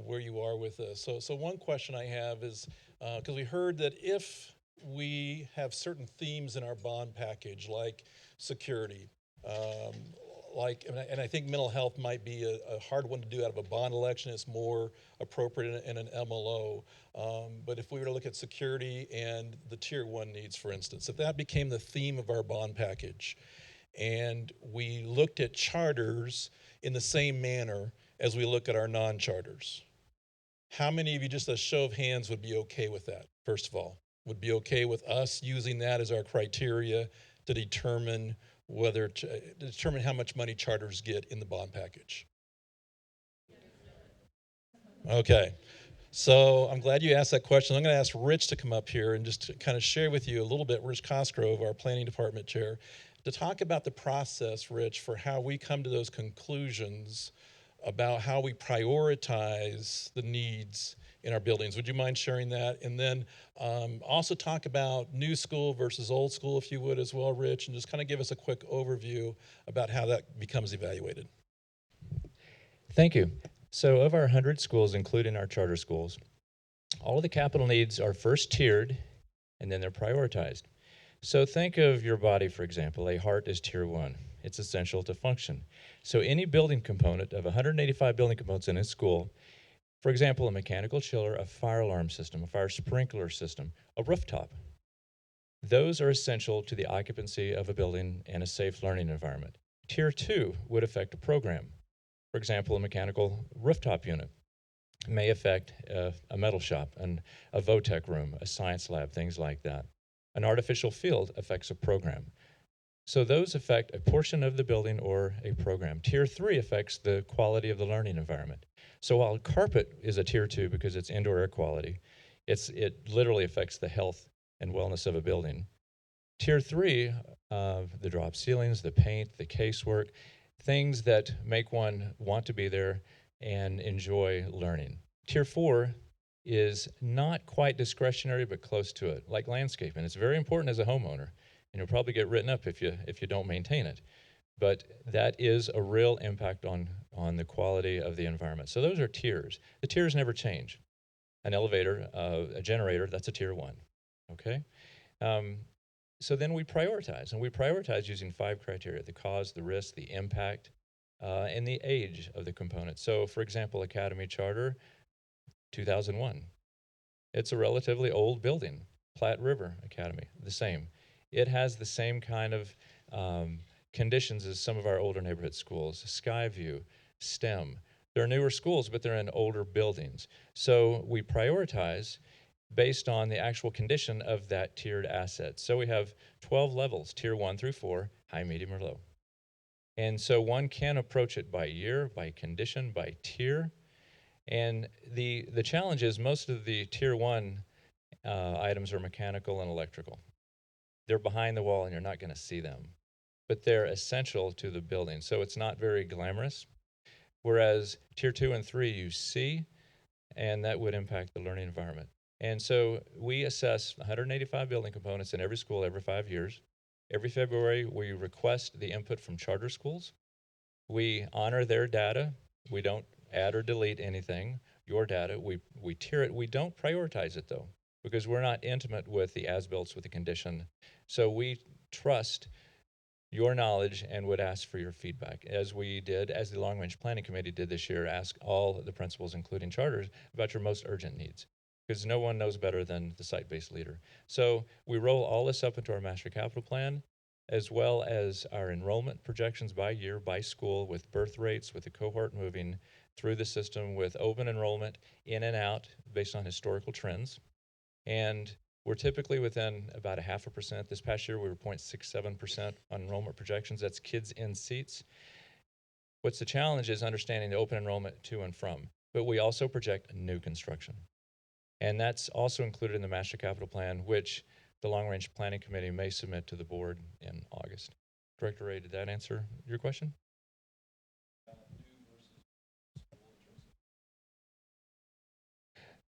where you are with this. So one question I have is, because we heard that if we have certain themes in our bond package, like security, and I think mental health might be a hard one to do out of a bond election. It's more appropriate in an MLO. But if we were to look at security and the tier 1 needs, for instance, if that became the theme of our bond package, and we looked at charters in the same manner as we look at our non-charters, how many of you, just a show of hands, would be okay with that, first of all? Would be okay with us using that as our criteria to determine how much money charters get in the bond package? Okay. So I'm glad you asked that question. I'm going to ask Rich to come up here and just to kind of share with you a little bit, Rich Cosgrove, our planning department chair, to talk about the process, Rich, for how we come to those conclusions about how we prioritize the needs in our buildings. Would you mind sharing that? And then also talk about new school versus old school, if you would, as well, Rich, and just kind of give us a quick overview about how that becomes evaluated. Thank you. So of our 100 schools, including our charter schools, all of the capital needs are first tiered, and then they're prioritized. So think of your body, for example. A heart is tier 1. It's essential to function. So any building component of 185 building components in a school, for example, a mechanical chiller, a fire alarm system, a fire sprinkler system, a rooftop, those are essential to the occupancy of a building and a safe learning environment. Tier 2 would affect a program. For example, a mechanical rooftop unit may affect a metal shop, and a VOTEC room, a science lab, things like that. An artificial field affects a program. So those affect a portion of the building or a program. Tier 3 affects the quality of the learning environment. So while carpet is a tier 2 because it's indoor air quality, it literally affects the health and wellness of a building. Tier 3, the drop ceilings, the paint, the casework, things that make one want to be there and enjoy learning. Tier 4 is not quite discretionary, but close to it, like landscaping. It's very important as a homeowner, and you'll probably get written up if you don't maintain it. But that is a real impact on the quality of the environment. So those are tiers. The tiers never change. An elevator, a generator, that's a tier 1, okay? So then we prioritize, and we prioritize using 5 criteria: the cause, the risk, the impact, and the age of the component. So for example, Academy Charter, 2001. It's a relatively old building. Platte River Academy, the same. It has the same kind of conditions as some of our older neighborhood schools. Skyview, STEM. They're newer schools, but they're in older buildings. So we prioritize based on the actual condition of that tiered asset. So we have 12 levels, tier 1 through 4, high, medium, or low. And so one can approach it by year, by condition, by tier. And the challenge is most of the tier 1 items are mechanical and electrical. They're behind the wall and you're not going to see them, but they're essential to the building. So it's not very glamorous. Whereas tier 2 and 3 you see, and that would impact the learning environment. And so we assess 185 building components in every school every 5 years. Every February, we request the input from charter schools. We honor their data. We don't add or delete anything. Your data, we tier it. We don't prioritize it, though, because we're not intimate with the as-built, with the condition. So we trust your knowledge and would ask for your feedback, as we did, as the Long Range Planning Committee did this year, ask all the principals, including charters, about your most urgent needs, because no one knows better than the site-based leader. So we roll all this up into our master capital plan, as well as our enrollment projections by year, by school, with birth rates, with the cohort moving through the system, with open enrollment in and out based on historical trends. And we're typically within about 0.5%. This past year, we were 0.67% on enrollment projections. That's kids in seats. What's the challenge is understanding the open enrollment to and from. But we also project new construction. And that's also included in the Master Capital Plan, which the Long Range Planning Committee may submit to the board in August. Director Ray, did that answer your question?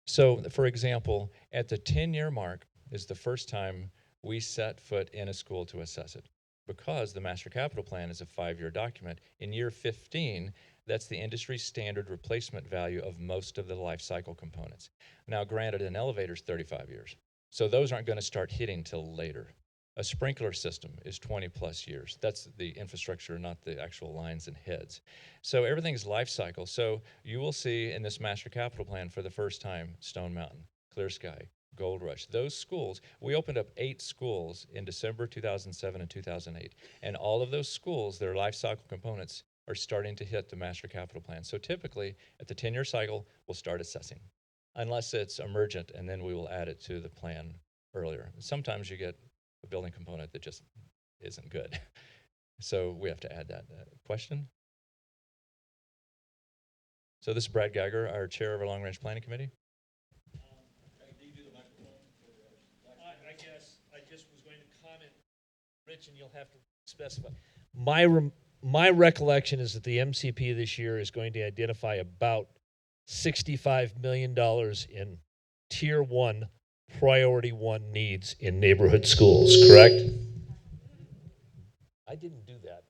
So, for example, at the 10-year mark is the first time we set foot in a school to assess it. Because the Master Capital Plan is a 5-year document, in year 15, that's the industry standard replacement value of most of the life cycle components. Now, granted, an elevator is 35 years, so those aren't going to start hitting till later. A sprinkler system is 20 plus years. That's the infrastructure, not the actual lines and heads. So everything's life cycle. So you will see in this Master Capital Plan for the first time, Stone Mountain, Clear Sky, Gold Rush. Those schools, we opened up 8 schools in December 2007 and 2008. And all of those schools, their life cycle components are starting to hit the Master Capital Plan. So typically, at the 10-year cycle, we'll start assessing, unless it's emergent, and then we will add it to the plan earlier. Sometimes you get a building component that just isn't good. So we have to add that. Question? So this is Brad Geiger, our chair of our Long Range Planning Committee. I guess I just was going to comment, Rich, and you'll have to specify. My recollection is that the MCP this year is going to identify about $65 million in Tier 1, Priority 1 needs in neighborhood schools, correct? I didn't do that.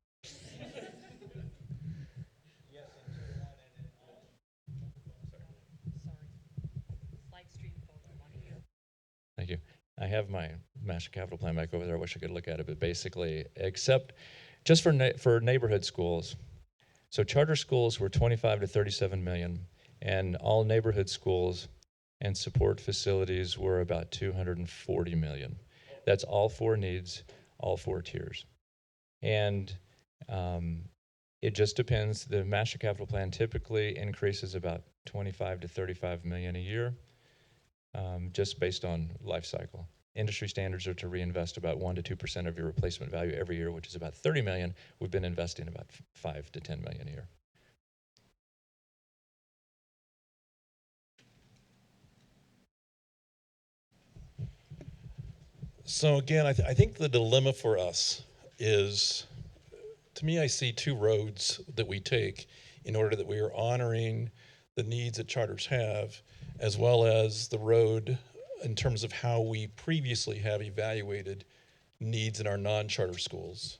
Thank you. I have my Master Capital Plan back over there. I wish I could look at it, but basically, except just for neighborhood schools. So charter schools were 25 to 37 million, and all neighborhood schools and support facilities were about 240 million. That's all 4 needs, all 4 tiers. And it just depends. The Master Capital Plan typically increases about 25 to 35 million a year, just based on life cycle. Industry standards are to reinvest about 1 to 2% of your replacement value every year, which is about 30 million. We've been investing about 5 to 10 million a year. So again, I think the dilemma for us is, to me, I see two roads that we take in order that we are honoring the needs that charters have, as well as the road in terms of how we previously have evaluated needs in our non-charter schools.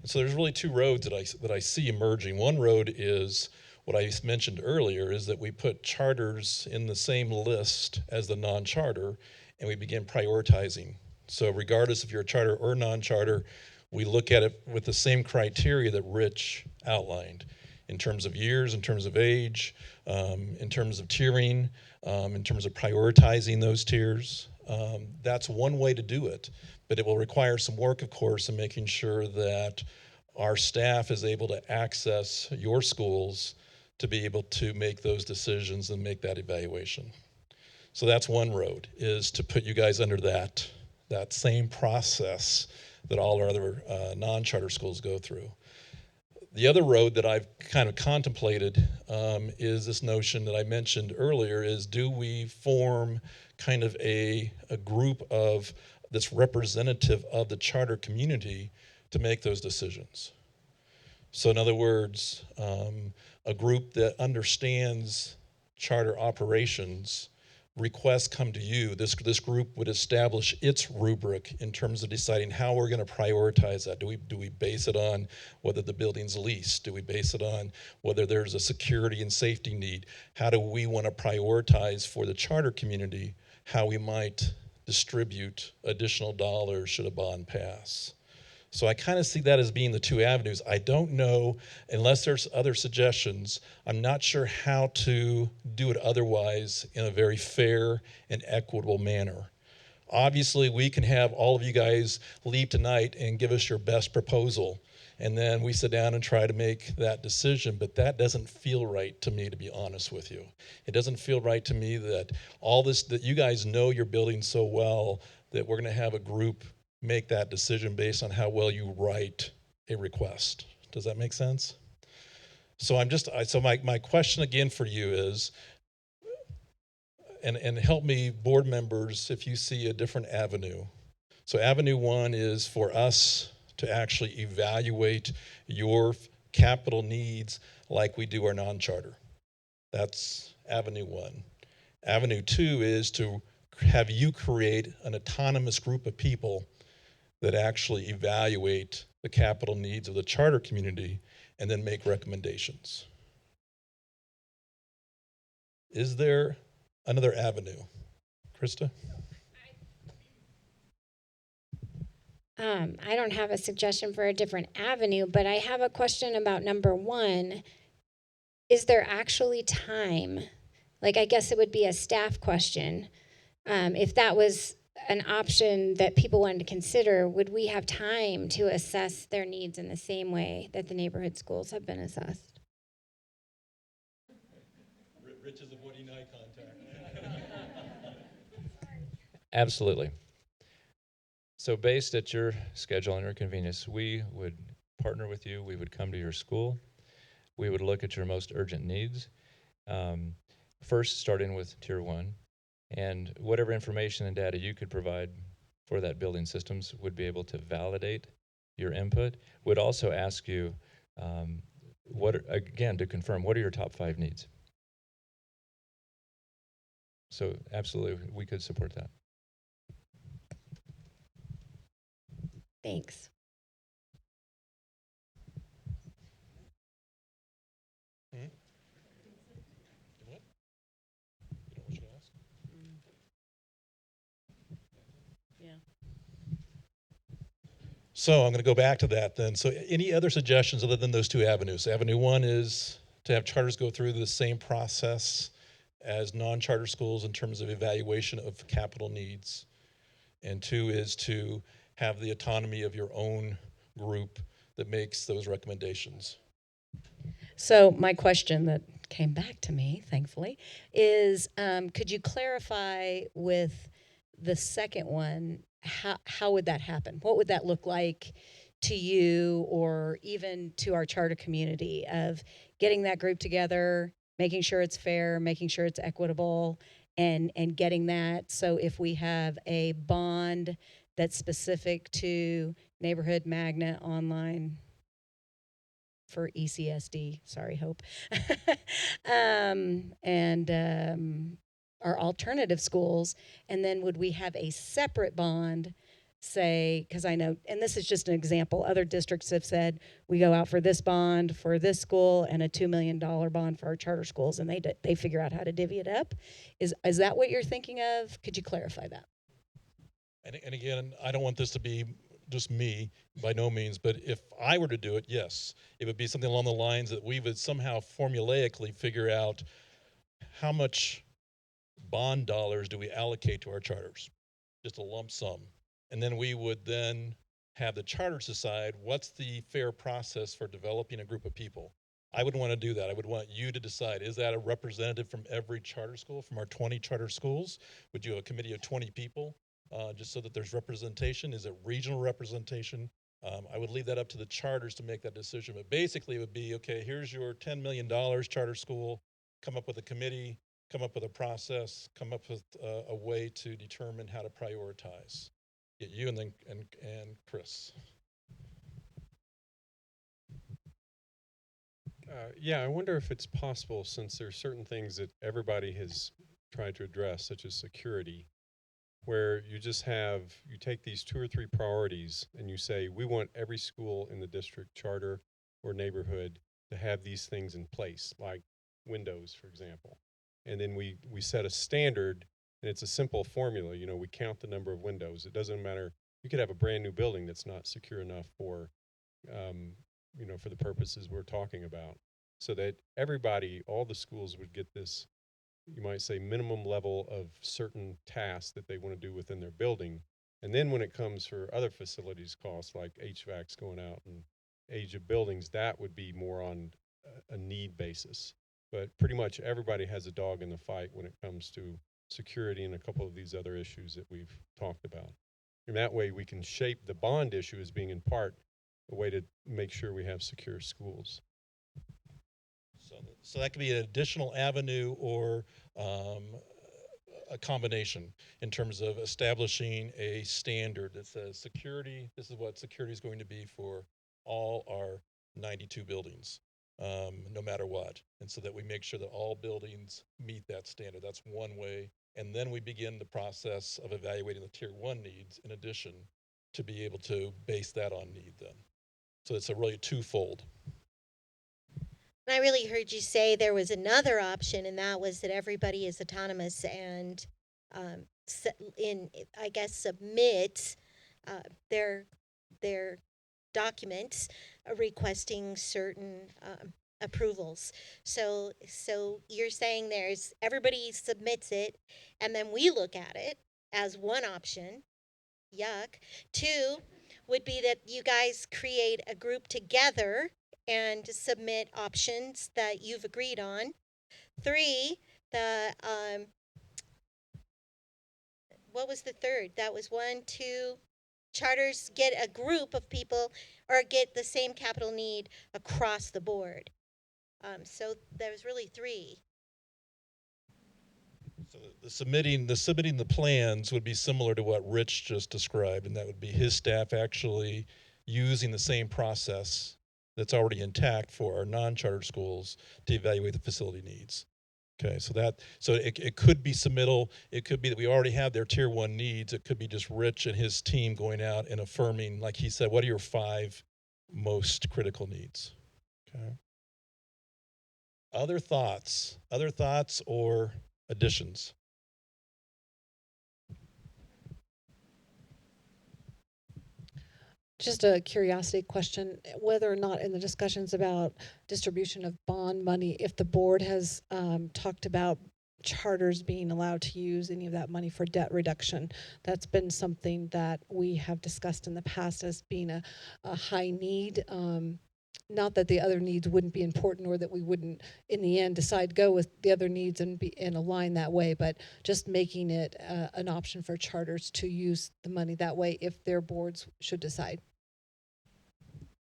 And so there's really two roads that I see emerging. One road is what I mentioned earlier, is that we put charters in the same list as the non-charter, and we begin prioritizing. So regardless if you're a charter or non-charter, we look at it with the same criteria that Rich outlined in terms of years, in terms of age, in terms of tiering, in terms of prioritizing those tiers. That's one way to do it, but it will require some work, of course, in making sure that our staff is able to access your schools to be able to make those decisions and make that evaluation. So that's one road, is to put you guys under that same process that all our other non-charter schools go through. The other road that I've kind of contemplated is this notion that I mentioned earlier, is do we form kind of a group of that's representative of the charter community to make those decisions? So in other words, a group that understands charter operations, requests come to you. This group would establish its rubric in terms of deciding how we're going to prioritize that. Do we base it on whether the building's leased? Do we base it on whether there's a security and safety need? How do we want to prioritize for the charter community how we might distribute additional dollars should a bond pass? So I kind of see that as being the two avenues. I don't know, unless there's other suggestions, I'm not sure how to do it otherwise in a very fair and equitable manner. Obviously, we can have all of you guys leave tonight and give us your best proposal, and then we sit down and try to make that decision, but that doesn't feel right to me, to be honest with you. It doesn't feel right to me that that you guys know your building so well that we're going to have a group make that decision based on how well you write a request. Does that make sense? So my question again for you is, and help me, board members, if you see a different avenue. So avenue one is for us to actually evaluate your capital needs like we do our non-charter. That's avenue one. Avenue two is to have you create an autonomous group of people that actually evaluate the capital needs of the charter community and then make recommendations. Is there another avenue? Krista? I don't have a suggestion for a different avenue, but I have a question about number one. Is there actually time? Like, I guess it would be a staff question. If that was an option that people wanted to consider, would we have time to assess their needs in the same way that the neighborhood schools have been assessed? Rich is avoiding eye contact. Absolutely. So based at your schedule and your convenience, we would partner with you. We would come to your school. We would look at your most urgent needs. First, starting with tier one. And whatever information and data you could provide for that building systems would be able to validate your input. Would also ask you, to confirm, what are your top 5 needs? So absolutely, we could support that. Thanks. So I'm going to go back to that then. So any other suggestions other than those two avenues? Avenue one is to have charters go through the same process as non-charter schools in terms of evaluation of capital needs. And 2 is to have the autonomy of your own group that makes those recommendations. So my question that came back to me, thankfully, is could you clarify with the second one, how would that happen? What would that look like to you or even to our charter community of getting that group together, making sure it's fair, making sure it's equitable, and getting that. So if we have a bond that's specific to Neighborhood Magnet Online for ECSD, sorry, Hope, and our alternative schools, and then would we have a separate bond, say, because I know, and this is just an example, other districts have said, we go out for this bond for this school and a $2 million bond for our charter schools, and they figure out how to divvy it up. Is that what you're thinking of? Could you clarify that? And again, I don't want this to be just me, by no means, but if I were to do it, yes, it would be something along the lines that we would somehow formulaically figure out how much bond dollars do we allocate to our charters, just a lump sum. And then we would then have the charters decide what's the fair process for developing a group of people. I would want to do that. I would want you to decide, is that a representative from every charter school, from our 20 charter schools? Would you have a committee of 20 people? Just so that there's representation? Is it regional representation? I would leave that up to the charters to make that decision. But basically it would be, okay, here's your $10 million charter school, come up with a committee, come up with a process, come up with a way to determine how to prioritize. Get you and then and Chris. Yeah, I wonder if it's possible, since there are certain things that everybody has tried to address, such as security, where you take these 2 or 3 priorities and you say, we want every school in the district, charter or neighborhood, to have these things in place, like windows, for example. And then we set a standard, and it's a simple formula. We count the number of windows. It doesn't matter. You could have a brand new building that's not secure enough for, for the purposes we're talking about, so that everybody, all the schools would get this, you might say, minimum level of certain tasks that they want to do within their building. And then when it comes for other facilities costs, like HVACs going out and age of buildings, that would be more on a need basis. But pretty much everybody has a dog in the fight when it comes to security and a couple of these other issues that we've talked about. And that way we can shape the bond issue as being in part a way to make sure we have secure schools. So that could be an additional avenue or a combination in terms of establishing a standard that says security, this is what security is going to be for all our 92 buildings, no matter what. And so that we make sure that all buildings meet that standard. That's one way. And then we begin the process of evaluating the tier 1 needs in addition to be able to base that on need then. So it's a really twofold. And I really heard you say there was another option, and that was that everybody is autonomous and submit their documents requesting certain approvals. So you're saying everybody submits it, and then we look at it as one option. Yuck. 2 would be that you guys create a group together and submit options that you've agreed on. 3, what was the third? That was 1, 2, charters get a group of people or get the same capital need across the board. So there's really 3. So the submitting the plans would be similar to what Rich just described, and that would be his staff actually using the same process that's already intact for our non-charter schools to evaluate the facility needs. Okay, so it could be submittal. It could be that we already have their tier 1 needs. It could be just Rich and his team going out and affirming, like he said, what are your 5 most critical needs? Okay. Other thoughts or additions? Just a curiosity question, whether or not in the discussions about distribution of bond money, if the board has talked about charters being allowed to use any of that money for debt reduction. That's been something that we have discussed in the past as being a high need. not that the other needs wouldn't be important or that we wouldn't in the end decide go with the other needs and align that way, but just making it an option for charters to use the money that way if their boards should decide.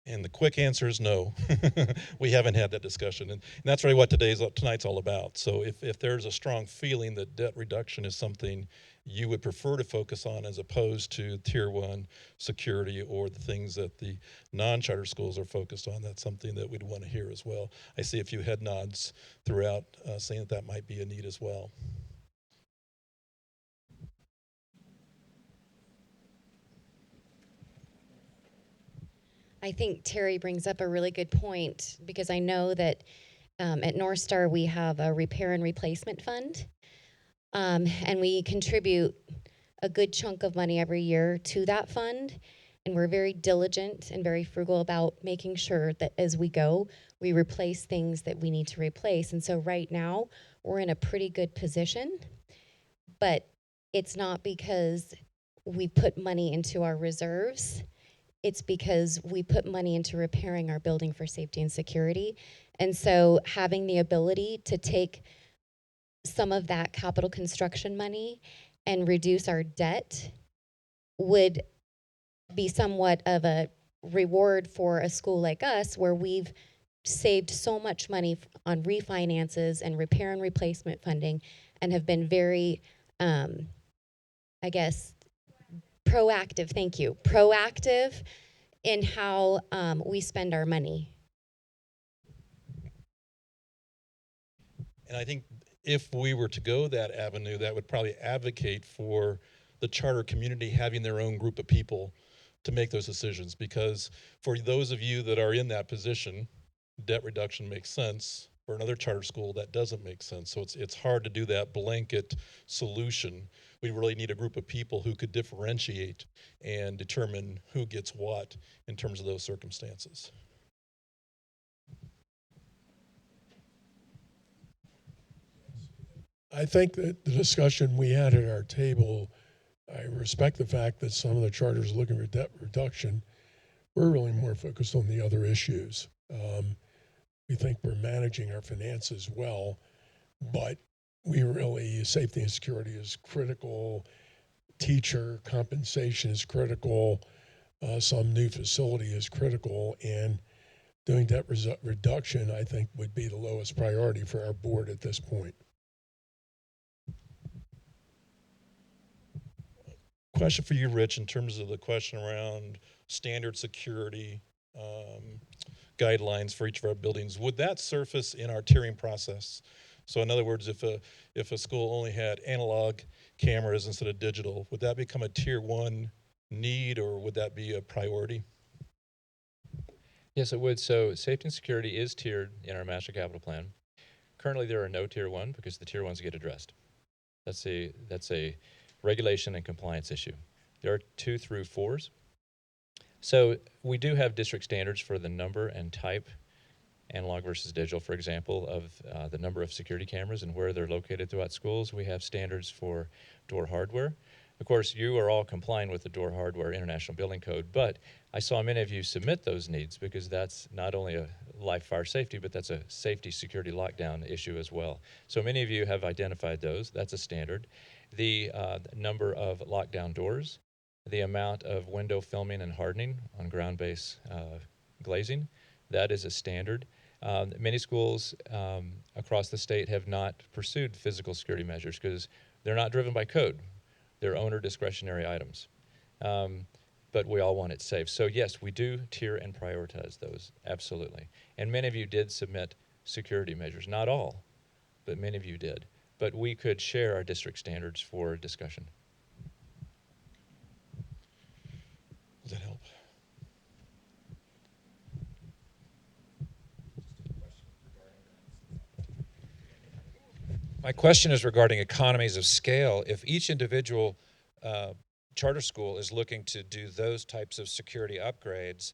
And the quick answer is no. We haven't had that discussion, and that's really what tonight's all about. So if there's a strong feeling that debt reduction is something you would prefer to focus on as opposed to Tier 1 security or the things that the non-charter schools are focused on, that's something that we'd want to hear as well. I see a few head nods throughout saying that might be a need as well. I think Terry brings up a really good point, because I know that at North Star we have a repair and replacement fund, and we contribute a good chunk of money every year to that fund, and we're very diligent and very frugal about making sure that as we go, we replace things that we need to replace. And so right now we're in a pretty good position, but it's not because we put money into our reserves. It's because we put money into repairing our building for safety and security. And so having the ability to take some of that capital construction money and reduce our debt would be somewhat of a reward for a school like us, where we've saved so much money on refinances and repair and replacement funding and have been very, I guess, proactive, thank you, proactive in how we spend our money. And I think if we were to go that avenue, that would probably advocate for the charter community having their own group of people to make those decisions. Because for those of you that are in that position, debt reduction makes sense. For another charter school, that doesn't make sense. So it's hard to do that blanket solution. We really need a group of people who could differentiate and determine who gets what in terms of those circumstances. I think that the discussion we had at our table, I respect the fact that some of the charters are looking for debt reduction. We're really more focused on the other issues. We think we're managing our finances well, but safety and security is critical. Teacher compensation is critical. Some new facility is critical, and doing debt reduction, I think, would be the lowest priority for our board at this point. Question for you, Rich, in terms of the question around standard security guidelines for each of our buildings. Would that surface in our tiering process? So in other words, if a school only had analog cameras instead of digital, would that become a Tier 1 need, or would that be a priority? Yes, it would. So safety and security is tiered in our master capital plan. Currently, there are no Tier 1 because the Tier 1s get addressed. That's a regulation and compliance issue. There are 2 through 4s. So we do have district standards for the number and type, analog versus digital, for example, of the number of security cameras and where they're located throughout schools. We have standards for door hardware. Of course, you are all complying with the Door Hardware International Building Code, but I saw many of you submit those needs because that's not only a life fire safety, but that's a safety security lockdown issue as well. So many of you have identified those. That's a standard. The number of lockdown doors, the amount of window filming and hardening on ground base glazing, that is a standard. Many schools across the state have not pursued physical security measures because they're not driven by code. They're owner discretionary items. But we all want it safe. So yes, we do tier and prioritize those, absolutely. And many of you did submit security measures. Not all, but many of you did. But we could share our district standards for discussion. Does that help? My question is regarding economies of scale. If each individual charter school is looking to do those types of security upgrades,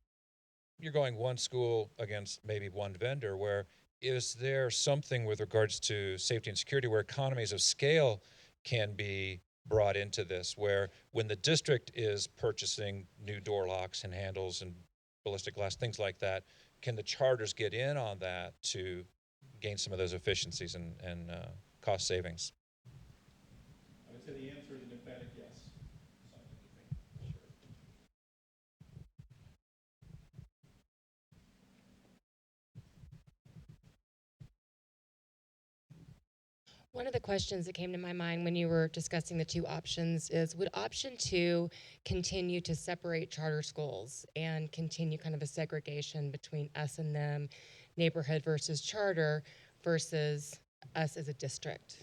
you're going one school against maybe one vendor. Where is there something with regards to safety and security where economies of scale can be brought into this, where when the district is purchasing new door locks and handles and ballistic glass, things like that, can the charters get in on that to gain some of those efficiencies and cost savings? I would say the answer is an emphatic yes. One of the questions that came to my mind when you were discussing the two options is, would option 2 continue to separate charter schools and continue kind of a segregation between us and them, neighborhood versus charter versus us as a district?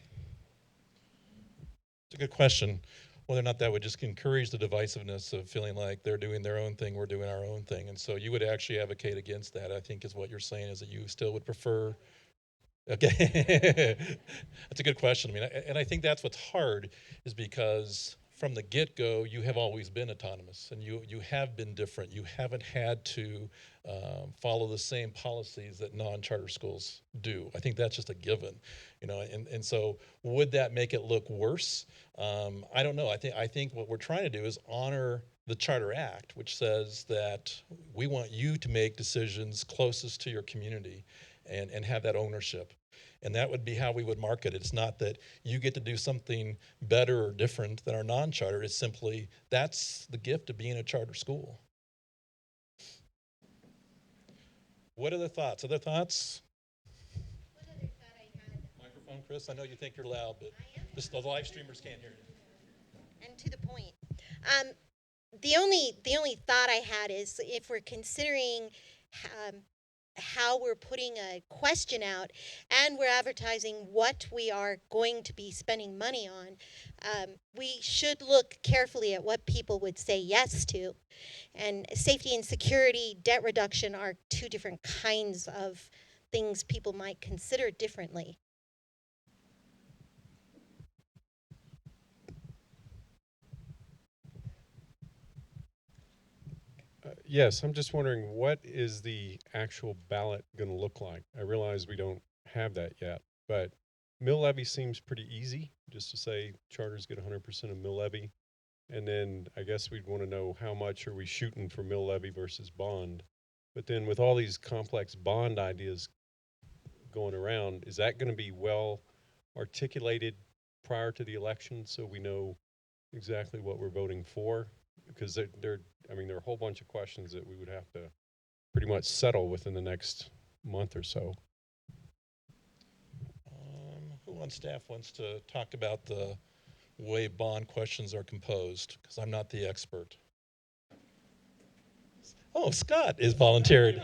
It's a good question. Whether or not that would just encourage the divisiveness of feeling like they're doing their own thing, we're doing our own thing. And so you would actually advocate against that, I think is what you're saying, is that you still would prefer. Okay, that's a good question. I mean, and I think that's what's hard, is because from the get-go, you have always been autonomous, and you have been different. You haven't had to follow the same policies that non-charter schools do. I think that's just a given, you know. And so, would that make it look worse? I don't know. I think what we're trying to do is honor the Charter Act, which says that we want you to make decisions closest to your community and have that ownership. And that would be how we would market it. It's not that you get to do something better or different than our non-charter. It's simply, that's the gift of being a charter school. What are the thoughts? Other thoughts? One other thought I had. Microphone, Chris. I know you think you're loud, but the live streamers can't hear you. And to the point. The only thought I had is, if we're considering how we're putting a question out and we're advertising what we are going to be spending money on, we should look carefully at what people would say yes to. And safety and security, debt reduction are two different kinds of things people might consider differently. Yes, I'm just wondering, what is the actual ballot going to look like? I realize we don't have that yet, but mill levy seems pretty easy, just to say charters get 100% of mill levy. And then I guess we'd want to know, how much are we shooting for mill levy versus bond? But then with all these complex bond ideas going around, is that going to be well articulated prior to the election so we know exactly what we're voting for? Because there are a whole bunch of questions that we would have to pretty much settle within the next month or so. Who on staff wants to talk about the way bond questions are composed? Because I'm not the expert. Oh, Scott is volunteered.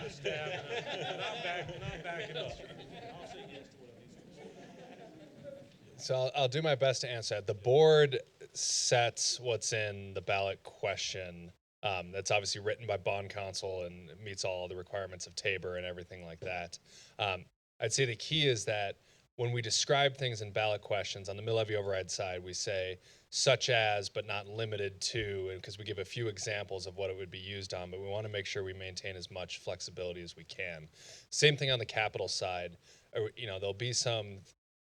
So I'll do my best to answer that. The board sets what's in the ballot question. That's obviously written by bond counsel and meets all the requirements of Tabor and everything like that. I'd say the key is that when we describe things in ballot questions, on the mill levy override side, we say such as, but not limited to, and because we give a few examples of what it would be used on, but we want to make sure we maintain as much flexibility as we can. Same thing on the capital side. There'll be some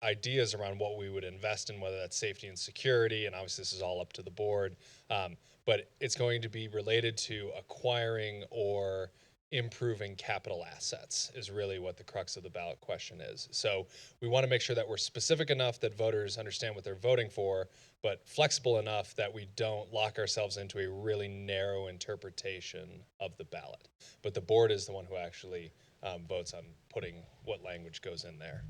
ideas around what we would invest in, whether that's safety and security, and obviously this is all up to the board, but it's going to be related to acquiring or improving capital assets is really what the crux of the ballot question is. So we want to make sure that we're specific enough that voters understand what they're voting for, but flexible enough that we don't lock ourselves into a really narrow interpretation of the ballot. But the board is the one who actually votes on putting what language goes in there.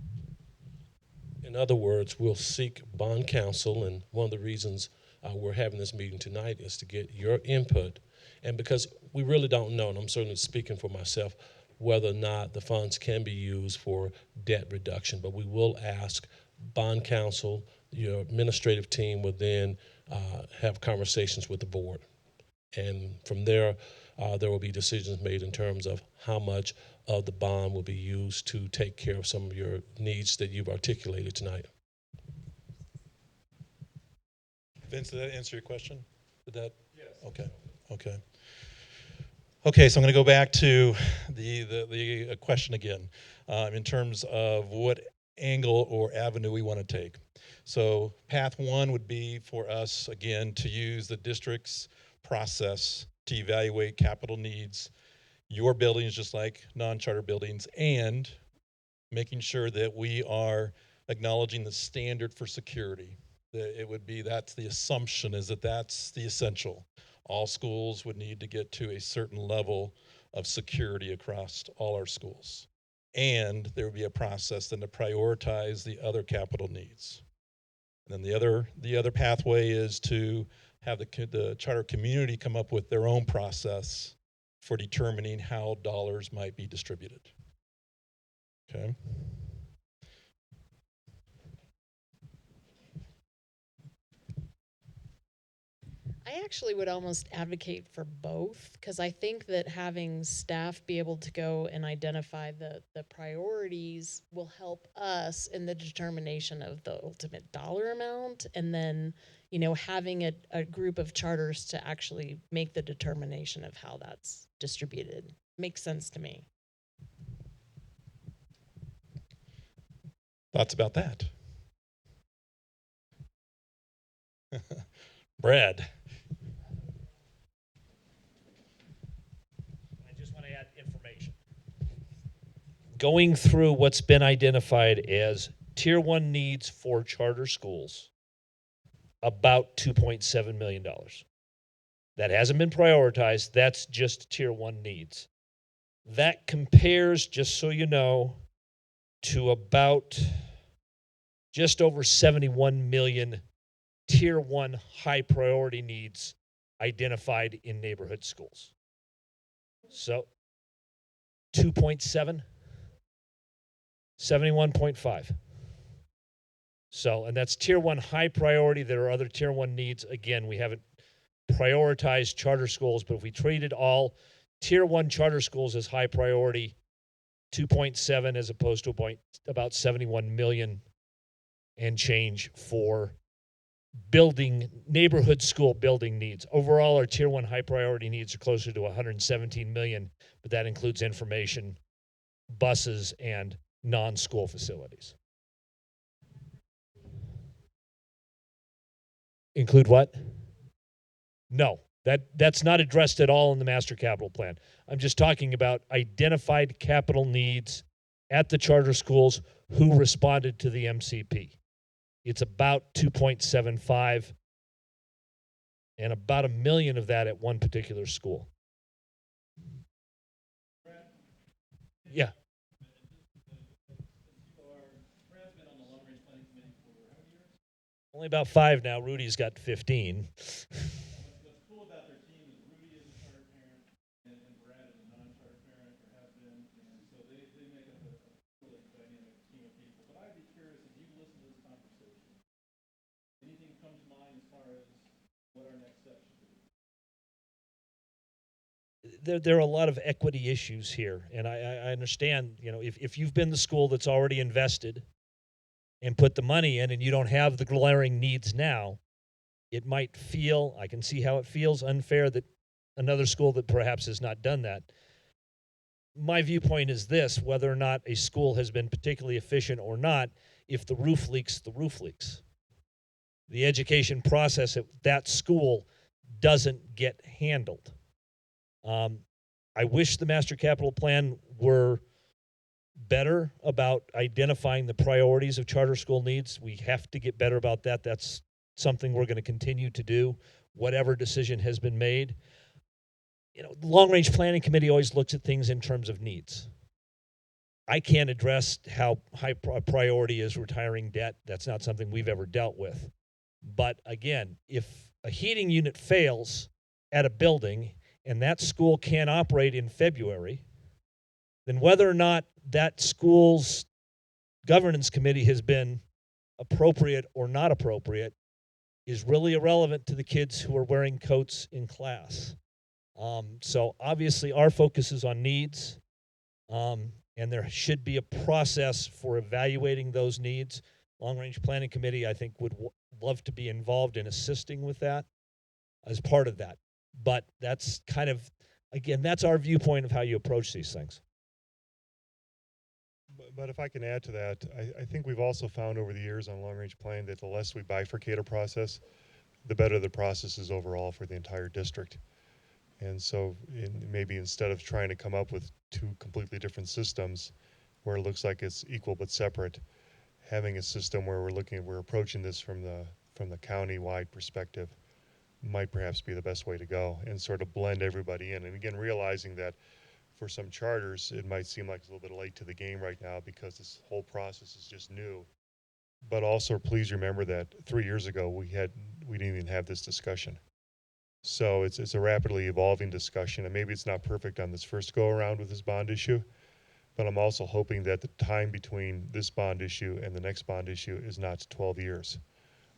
In other words, we'll seek bond counsel, and one of the reasons we're having this meeting tonight is to get your input. And because we really don't know, and I'm certainly speaking for myself, whether or not the funds can be used for debt reduction, but we will ask bond counsel. Your administrative team will then have conversations with the board. And from there will be decisions made in terms of how much of the bond will be used to take care of some of your needs that you've articulated tonight. Vince, did that answer your question? Did that? Yes. Okay. Okay, so I'm going to go back to the question again in terms of what angle or avenue we want to take. So path one would be for us, again, to use the district's process to evaluate capital needs your buildings just like non-charter buildings, and making sure that we are acknowledging the standard for security. That's the assumption, is that that's the essential. All schools would need to get to a certain level of security across all our schools. And there would be a process then to prioritize the other capital needs. And then the other pathway is to have the charter community come up with their own process for determining how dollars might be distributed. Okay. I actually would almost advocate for both, because I think that having staff be able to go and identify the priorities will help us in the determination of the ultimate dollar amount, and then, you know, having a group of charters to actually make the determination of how that's distributed makes sense to me. Thoughts about that? Brad. I just want to add information. Going through what's been identified as tier 1 needs for charter schools, about $2.7 million. That hasn't been prioritized. That's just tier 1 needs. That compares, just so you know, to about just over 71 million tier 1 high priority needs identified in neighborhood schools. So 2.7, 71.5. So, and that's tier 1 high priority. There are other tier 1 needs. Again, we haven't prioritized charter schools, but if we treated all tier 1 charter schools as high priority, 2.7 as opposed to about 71 million and change for building, neighborhood school building needs. Overall, our tier 1 high priority needs are closer to 117 million, but that includes information, buses, and non-school facilities. Include what? No, that's not addressed at all in the master capital plan. I'm just talking about identified capital needs at the charter schools who responded to the MCP. It's about 2.75, and about 1 million of that at one particular school. Yeah. Only about 5 now. Rudy's got 15. There are a lot of equity issues here, and I understand, you know, if you've been the school that's already invested and put the money in and you don't have the glaring needs now, it might feel, I can see how it feels unfair that another school that perhaps has not done that. My viewpoint is this: whether or not a school has been particularly efficient or not, if the roof leaks, the roof leaks. The education process at that school doesn't get handled. I wish the master capital plan were better about identifying the priorities of charter school needs. We have to get better about that. That's something we're going to continue to do, whatever decision has been made. You know, the long-range planning committee always looks at things in terms of needs. I can't address how high priority is retiring debt. That's not something we've ever dealt with. But again, if a heating unit fails at a building and that school can't operate in February, then whether or not that school's governance committee has been appropriate or not appropriate is really irrelevant to the kids who are wearing coats in class. So obviously our focus is on needs, and there should be a process for evaluating those needs. Long-range planning committee, I think, would love to be involved in assisting with that as part of that. But that's kind of, again, that's our viewpoint of how you approach these things. But if I can add to that, I think we've also found over the years on long-range planning that the less we bifurcate a process, the better the process is overall for the entire district. And so maybe instead of trying to come up with two completely different systems where it looks like it's equal but separate, having a system where we're approaching this from the county-wide perspective might perhaps be the best way to go, and sort of blend everybody in. And again, realizing that for some charters, it might seem like it's a little bit late to the game right now because this whole process is just new. But also, please remember that 3 years ago, we didn't even have this discussion. So it's a rapidly evolving discussion, and maybe it's not perfect on this first go around with this bond issue, but I'm also hoping that the time between this bond issue and the next bond issue is not 12 years,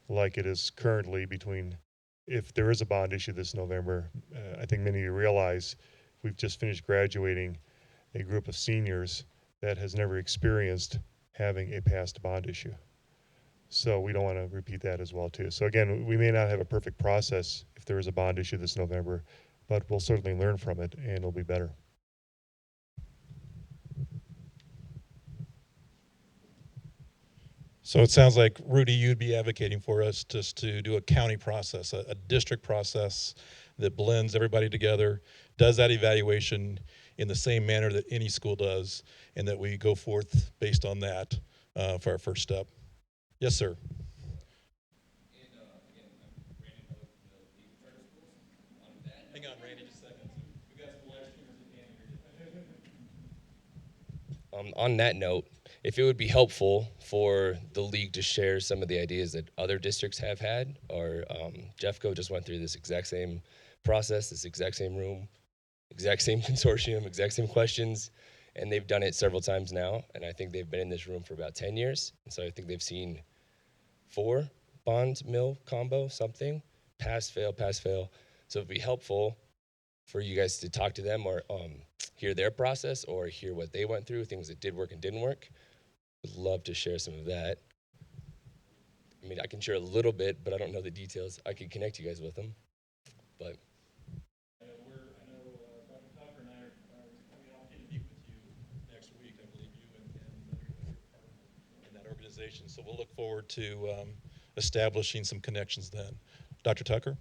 like it is currently between, if there is a bond issue this November. I think many of you realize we've just finished graduating a group of seniors that has never experienced having a past bond issue. So we don't want to repeat that as well too. So again, we may not have a perfect process if there is a bond issue this November, but we'll certainly learn from it and it'll be better. So it sounds like, Rudy, you'd be advocating for us just to do a county process, a district process that blends everybody together, does that evaluation in the same manner that any school does, and that we go forth based on that for our first step. Yes, sir. Hang on, Randy, just a second. We got some live streamers that can't hear you. On that note, if it would be helpful for the league to share some of the ideas that other districts have had, or Jeffco just went through this exact same process, this exact same room, exact same consortium, exact same questions, and they've done it several times now, and I think they've been in this room for about 10 years, and so I think they've seen 4 bond mill combo something, pass, fail, pass, fail. So it'd be helpful for you guys to talk to them or hear their process or hear what they went through, things that did work and didn't work. Would love to share some of that. I mean, I can share a little bit, but I don't know the details. I could connect you guys with them, but. I know Dr. Tucker and I are coming out to meet with you next week. I believe you and your partner in that organization. So we'll look forward to establishing some connections then. Dr. Tucker?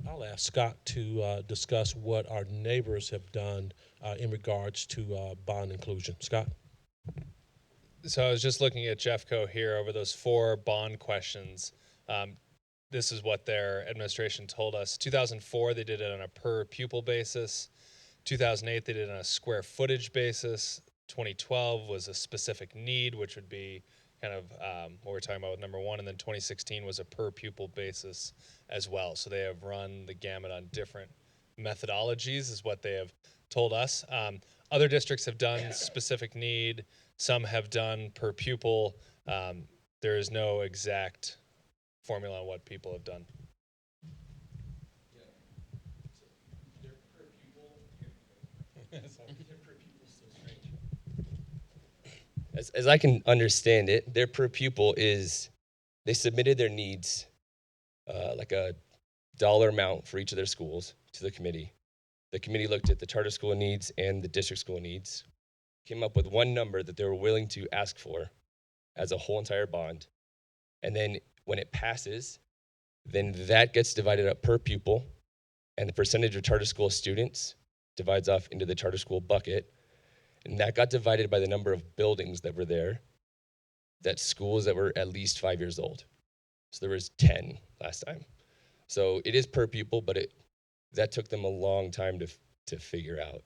I'll ask Scott to discuss what our neighbors have done in regards to bond inclusion. Scott? So I was just looking at Jeffco here over those 4 bond questions. This is what their administration told us. 2004, they did it on a per pupil basis. 2008, they did it on a square footage basis. 2012 was a specific need, which would be kind of what we're talking about with number 1. And then 2016 was a per pupil basis as well. So they have run the gamut on different methodologies is what they have told us. Other districts have done specific need. Some have done per pupil. There is no exact formula on what people have done. As I can understand it, their per pupil is, they submitted their needs, like a dollar amount for each of their schools to the committee. The committee looked at the charter school needs and the district school needs, came up with one number that they were willing to ask for as a whole entire bond. And then when it passes, then that gets divided up per pupil, and the percentage of charter school students divides off into the charter school bucket. And that got divided by the number of buildings that were there, that schools that were at least 5 years old. So there was 10 last time. So it is per pupil, but that took them a long time to figure out.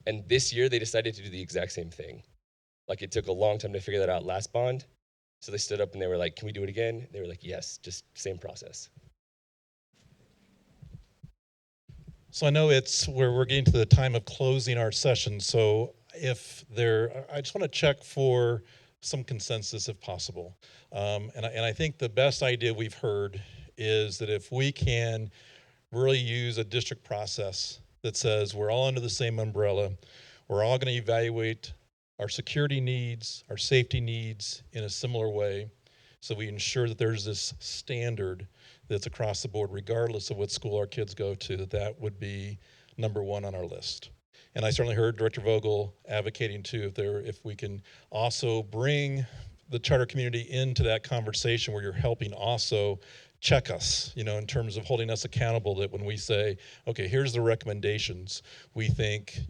And this year they decided to do the exact same thing. Like it took a long time to figure that out last bond. So they stood up and they were like, can we do it again? They were like, yes, just same process. So I know it's where we're getting to the time of closing our session. So I just want to check for some consensus if possible. And I think the best idea we've heard is that if we can really use a district process that says we're all under the same umbrella, we're all going to evaluate our security needs, our safety needs in a similar way, so we ensure that there's this standard that's across the board, regardless of what school our kids go to, that would be number 1 on our list. And I certainly heard Director Vogel advocating too, if we can also bring the charter community into that conversation where you're helping also check us, in terms of holding us accountable, that when we say, okay, here's the recommendations, we think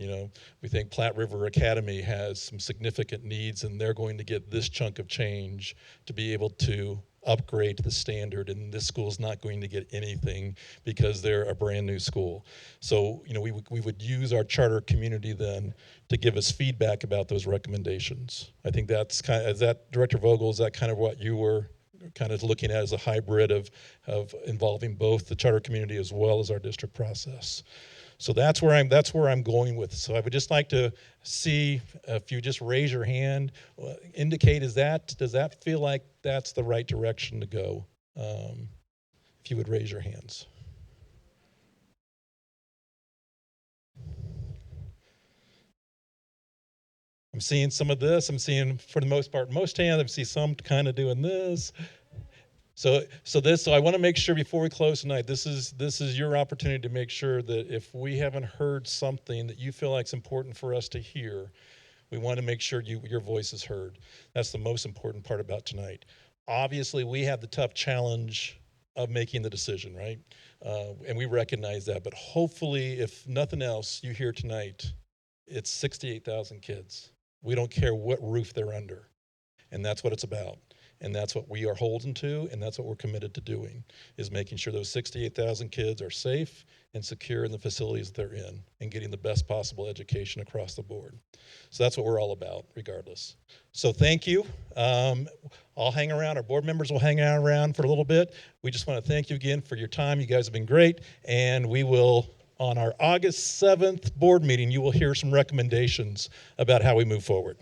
Platte River Academy has some significant needs and they're going to get this chunk of change to be able to upgrade the standard, and this school's not going to get anything because they're a brand new school. So, we would use our charter community then to give us feedback about those recommendations. I think that's Director Vogel, is that kind of what you were kind of looking at as a hybrid of involving both the charter community as well as our district process? So that's where I'm going with. So I would just like to see if you just raise your hand, indicate does that feel like that's the right direction to go? If you would raise your hands. I'm seeing some of this. I'm seeing, for the most part, most hands. I see some kind of doing this. So I want to make sure before we close tonight, this is your opportunity to make sure that if we haven't heard something that you feel like is important for us to hear, we want to make sure your voice is heard. That's the most important part about tonight. Obviously, we have the tough challenge of making the decision, right? And we recognize that. But hopefully, if nothing else, you hear tonight, it's 68,000 kids. We don't care what roof they're under. And that's what it's about. And that's what we are holding to, and that's what we're committed to doing, is making sure those 68,000 kids are safe and secure in the facilities they're in and getting the best possible education across the board. So that's what we're all about, regardless. So thank you. I'll hang around. Our board members will hang out around for a little bit. We just want to thank you again for your time. You guys have been great. And we will, on our August 7th board meeting, you will hear some recommendations about how we move forward.